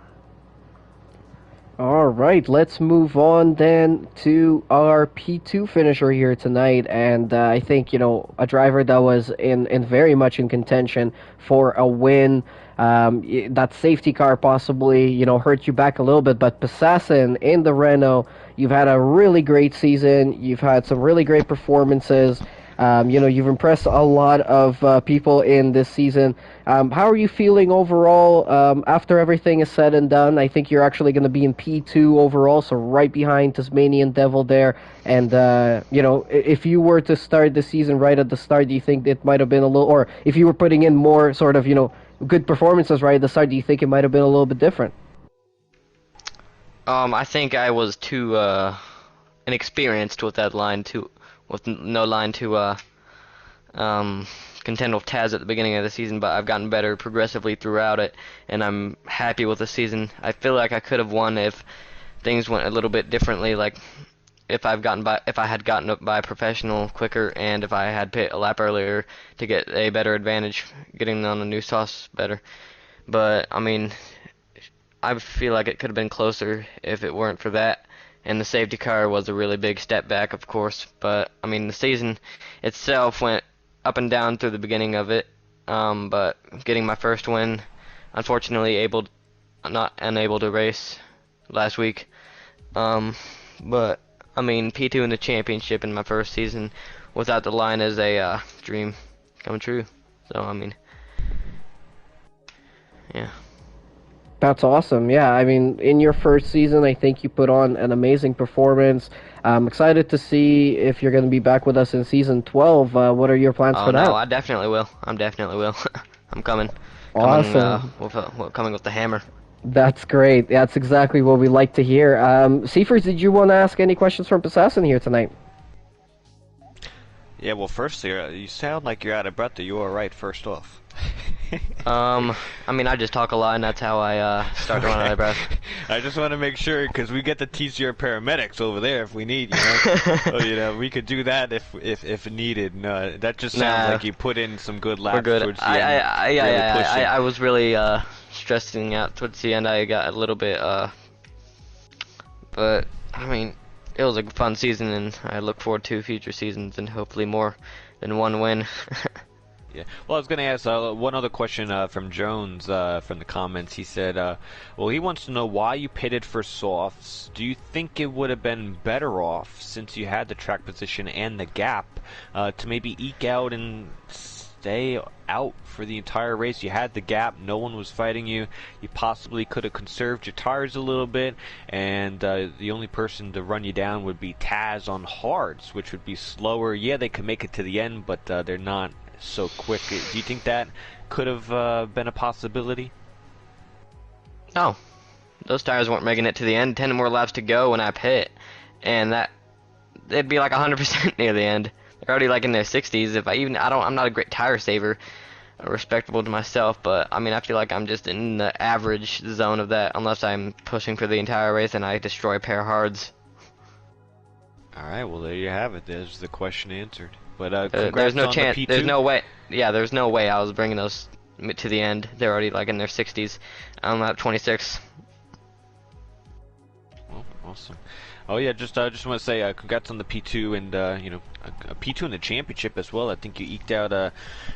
All right, let's move on then to our P2 finisher here tonight, and I think a driver that was in very much in contention for a win. That safety car possibly hurt you back a little bit, but Passassin in the Renault, you've had a really great season. You've had some really great performances. You've impressed a lot of people in this season. How are you feeling overall after everything is said and done? I think you're actually going to be in P2 overall, so right behind Tasmanian Devil there. And, if you were to start the season right at the start, do you think it might have been a little, or if you were putting in more sort of, good performances right at the start, do you think it might have been a little bit different? I think I was too inexperienced with that line with no line to contend with Taz at the beginning of the season, but I've gotten better progressively throughout it, and I'm happy with the season. I feel like I could have won if things went a little bit differently, like if I had gotten up by a professional quicker, and if I had pit a lap earlier to get a better advantage, getting on the new sauce better. But I mean, I feel like it could have been closer if it weren't for that. And the safety car was a really big step back, of course. But, I mean, the season itself went up and down through the beginning of it. But getting my first win, unfortunately not unable to race last week. But, I mean, P2 in the championship in my first season without the line is a dream come true. So, I mean, yeah. That's awesome. Yeah, I mean, in your first season, I think you put on an amazing performance. I'm excited to see if you're going to be back with us in season 12. What are your plans for that? Oh, no, I definitely will. I'm coming. Awesome. Coming with the hammer. That's great. That's exactly what we like to hear. Seafers, did you want to ask any questions from Assassin here tonight? Yeah, well, firstly, you sound like you're out of breath. Are you all right, first off? I mean, I just talk a lot, and that's how I start to run out of breath. I just want to make sure, because we get the TCR paramedics over there if we need, so, we could do that if needed. No, that just sounds like you put in some good laps towards the end. I was really stressing out towards the end. I got a little bit, but I mean, it was a fun season, and I look forward to future seasons and hopefully more than one win. Yeah. Well, I was going to ask one other question from Jones from the comments. He said, well, he wants to know why you pitted for softs. Do you think it would have been better off, since you had the track position and the gap, to maybe eke out and stay out for the entire race? You had the gap, no one was fighting you. You possibly could have conserved your tires a little bit, and the only person to run you down would be Taz on hards, which would be slower. Yeah, they can make it to the end, but they're not so quick. Do you think that could have been a possibility? No, those tires weren't making it to the end. 10 more laps to go when I pit, and they'd be like 100% near the end. They're already like in their 60s. I'm not a great tire saver, respectable to myself, but I mean, I feel like I'm just in the average zone of that, unless I'm pushing for the entire race and I destroy a pair of hards. All right, well, there you have it. There's the question answered. But there's no chance. There's no way. Yeah, there's no way I was bringing those to the end. They're already like in their 60s. I'm at 26. Well, awesome. Oh yeah, just want to say congrats on the P2 and a P2 in the championship as well. I think you eked out a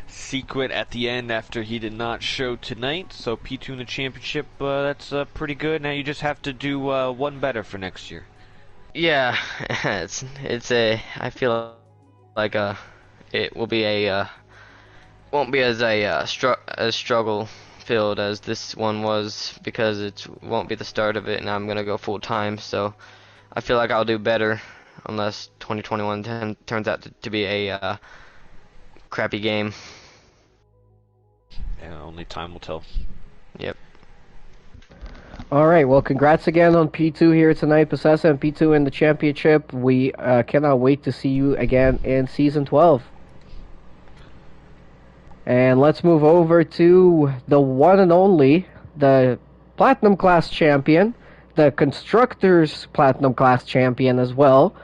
secret at the end after he did not show tonight. So P2 in the championship, that's pretty good. Now you just have to do one better for next year. Yeah, I feel like it will be won't be as struggle filled as this one was, because it won't be the start of it and I'm gonna go full time, so I feel like I'll do better, unless 2021 turns out to be a crappy game. Yeah, only time will tell. Yep. All right, well, congrats again on P2 here tonight, Possessa, and P2 in the championship. We cannot wait to see you again in Season 12. And let's move over to the one and only, the Platinum Class champion, the Constructors Platinum Class champion as well,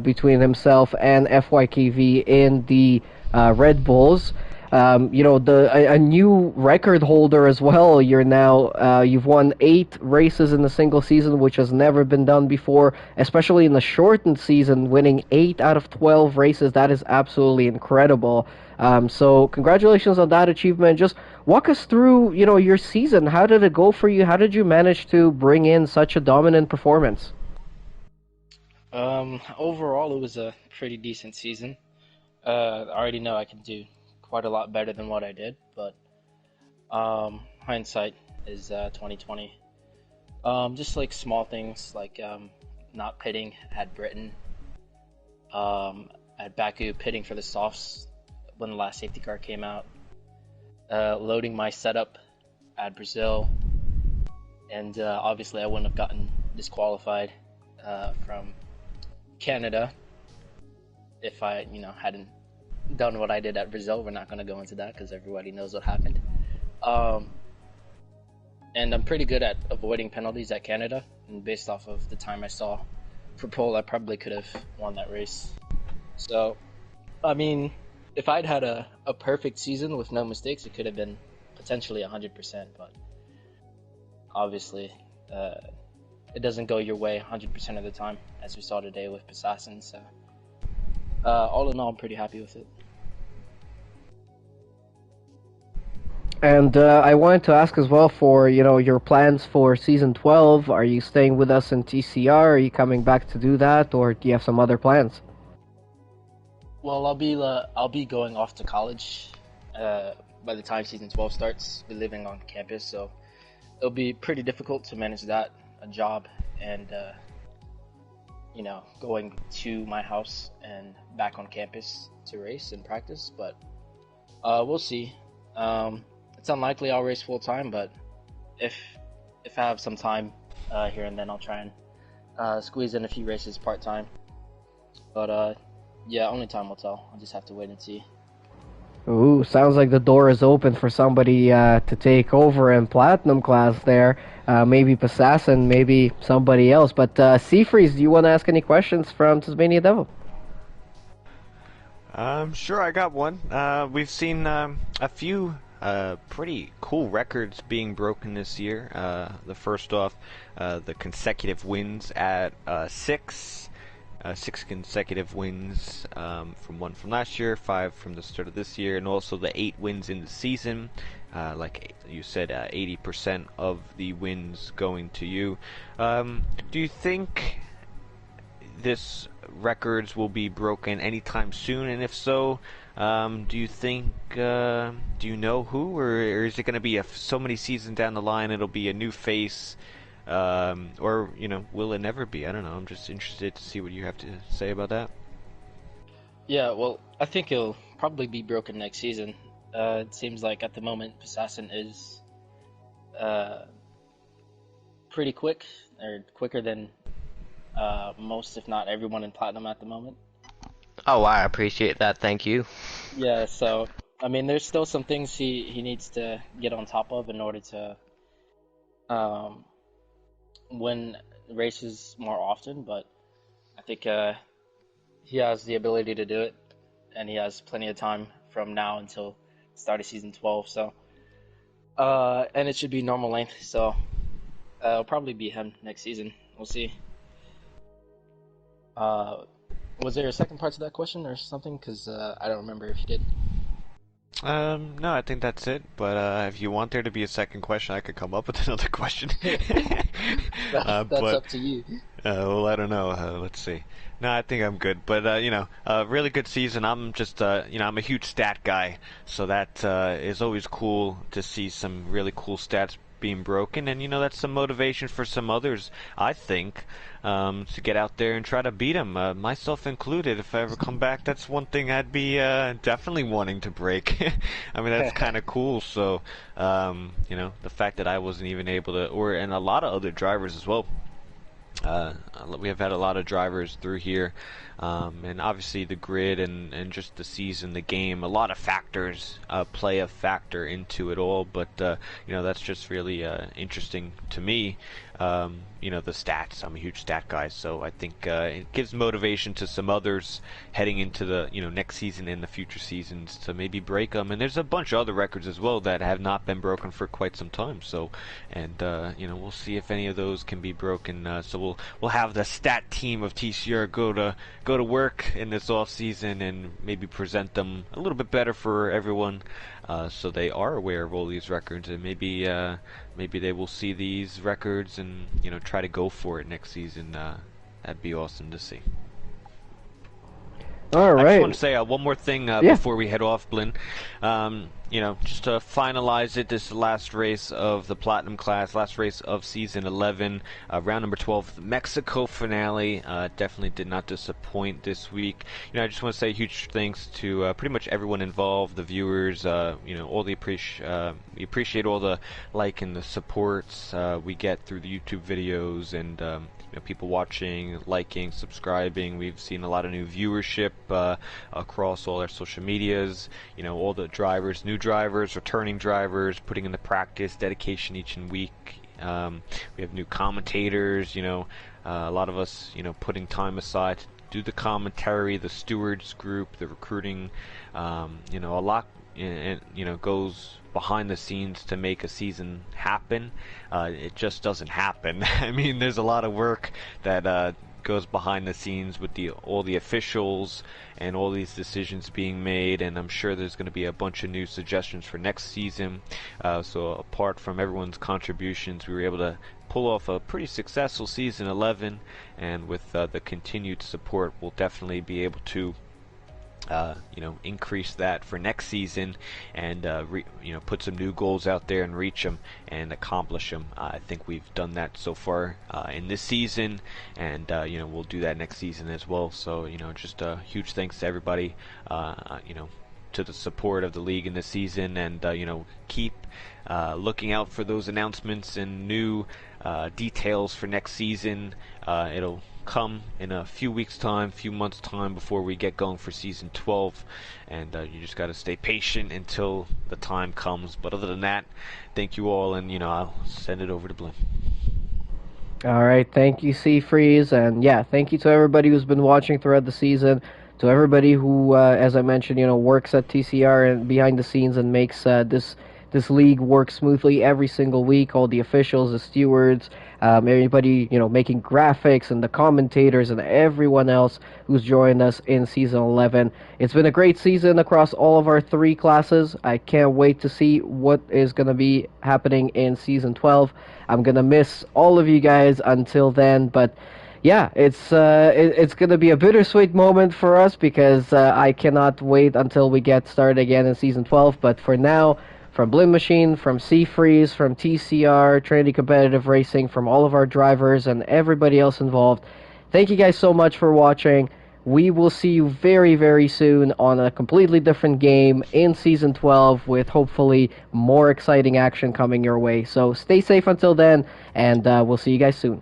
between himself and FYKV in the Red Bulls. A new record holder as well. You've won 8 races in a single season, which has never been done before, especially in the shortened season. Winning 8 out of 12 races, that is absolutely incredible. So congratulations on that achievement. Just walk us through, your season. How did it go for you? How did you manage to bring in such a dominant performance? Overall, it was a pretty decent season. I already know I can do quite a lot better than what I did, but hindsight is 2020. Just like small things like not pitting at Britain, at Baku pitting for the softs when the last safety car came out, loading my setup at Brazil, and obviously I wouldn't have gotten disqualified from Canada if I hadn't done what I did at Brazil. We're not going to go into that because everybody knows what happened. And I'm pretty good at avoiding penalties at Canada, and based off of the time I saw for pole, I probably could have won that race. So, I mean, if I'd had a perfect season with no mistakes, it could have been potentially 100%, but obviously it doesn't go your way 100% of the time, as we saw today with Assassin. So all in all, I'm pretty happy with it. And I wanted to ask as well for your plans for season 12. Are you staying with us in TCR? Are you coming back to do that, or do you have some other plans? Well, I'll be going off to college by the time season 12 starts. Be living on campus, so it'll be pretty difficult to manage that, a job, and going to my house and back on campus to race and practice. But we'll see. It's unlikely I'll race full time, but if I have some time here and then, I'll try and squeeze in a few races part time. But yeah, only time will tell. I'll just have to wait and see. Ooh, sounds like the door is open for somebody to take over in Platinum class there. Maybe Passassin, maybe somebody else. But Seafreeze, do you want to ask any questions from Tasmania Devil? Sure, I got one. We've seen a few pretty cool records being broken this year. The first off, the consecutive wins at 6 consecutive wins from last year, 5 from the start of this year, and also the 8 wins in the season. Like you said, 80% of the wins going to you. Do you think this records will be broken anytime soon? And if so, do you know who, or is it going to be so many seasons down the line it'll be a new face? Or will it never be? I don't know. I'm just interested to see what you have to say about that. Yeah, well, I think it'll probably be broken next season. It seems like at the moment, Assassin is pretty quick, or quicker than most, if not everyone in Platinum at the moment. Oh, I appreciate that. Thank you. Yeah, so, I mean, there's still some things he needs to get on top of in order to win races more often, but I think he has the ability to do it, and he has plenty of time from now until the start of season 12. So, and it should be normal length, so it'll probably be him next season. We'll see. Was there a second part to that question or something? Because I don't remember if you did. No, I think that's it. But if you want there to be a second question, I could come up with another question. That's up to you. Well, I don't know. Let's see. No, I think I'm good. But really good season. I'm just I'm a huge stat guy, so that is always cool to see some really cool stats being broken, and that's some motivation for some others, I think, to get out there and try to beat them, myself included. If I ever come back, that's one thing I'd be definitely wanting to break. I mean, that's kind of cool. So the fact that I wasn't even able to, and a lot of other drivers as well, We have had a lot of drivers through here, and obviously the grid and just the season, the game, a lot of factors play a factor into it all. But that's just really interesting to me. The stats. I'm a huge stat guy, so I think it gives motivation to some others heading into the next season and the future seasons to maybe break them. And there's a bunch of other records as well that have not been broken for quite some time. So, and we'll see if any of those can be broken. So we'll have the stat team of TCR go to work in this off season and maybe present them a little bit better for everyone, so they are aware of all these records, and maybe they will see these records and try to go for it next season. That'd be awesome to see. All right. I just want to say one more thing before we head off, Blinn. Just to finalize it, this is the last race of the Platinum class, last race of Season 11, round number 12, Mexico finale. Definitely did not disappoint this week. I just want to say huge thanks to pretty much everyone involved, the viewers, all the we appreciate all the like and the supports we get through the YouTube videos, and people watching, liking, subscribing. We've seen a lot of new viewership across all our social medias. All the drivers, new drivers, returning drivers, putting in the practice, dedication each and week. We have new commentators. A lot of us, putting time aside to do the commentary, the stewards group, the recruiting. A lot, goes behind the scenes to make a season happen. It just doesn't happen. I mean, there's a lot of work that goes behind the scenes with all the officials and all these decisions being made, and I'm sure there's going to be a bunch of new suggestions for next season. So apart from everyone's contributions, we were able to pull off a pretty successful season 11, and with the continued support, we'll definitely be able to increase that for next season, and put some new goals out there and reach them and accomplish them. I think we've done that so far in this season, and we'll do that next season as well. So just a huge thanks to everybody, to the support of the league in this season, and keep looking out for those announcements and new details for next season. It'll come in a few weeks time, few months time, before we get going for season 12, and you just got to stay patient until the time comes. But other than that, thank you all, and I'll send it over to Blinn. All right, thank you, C-Freeze, and thank you to everybody who's been watching throughout the season, to everybody who, as I mentioned, works at TCR and behind the scenes and makes this league work smoothly every single week. All the officials, the stewards, everybody, making graphics, and the commentators, and everyone else who's joined us in Season 11. It's been a great season across all of our 3 classes. I can't wait to see what is going to be happening in Season 12. I'm going to miss all of you guys until then, but it's going to be a bittersweet moment for us, because I cannot wait until we get started again in Season 12. But for now, from Blinn Machine, from C-Freeze, from TCR, Trinity Competitive Racing, from all of our drivers and everybody else involved, thank you guys so much for watching. We will see you very, very soon on a completely different game in Season 12, with hopefully more exciting action coming your way. So stay safe until then, and we'll see you guys soon.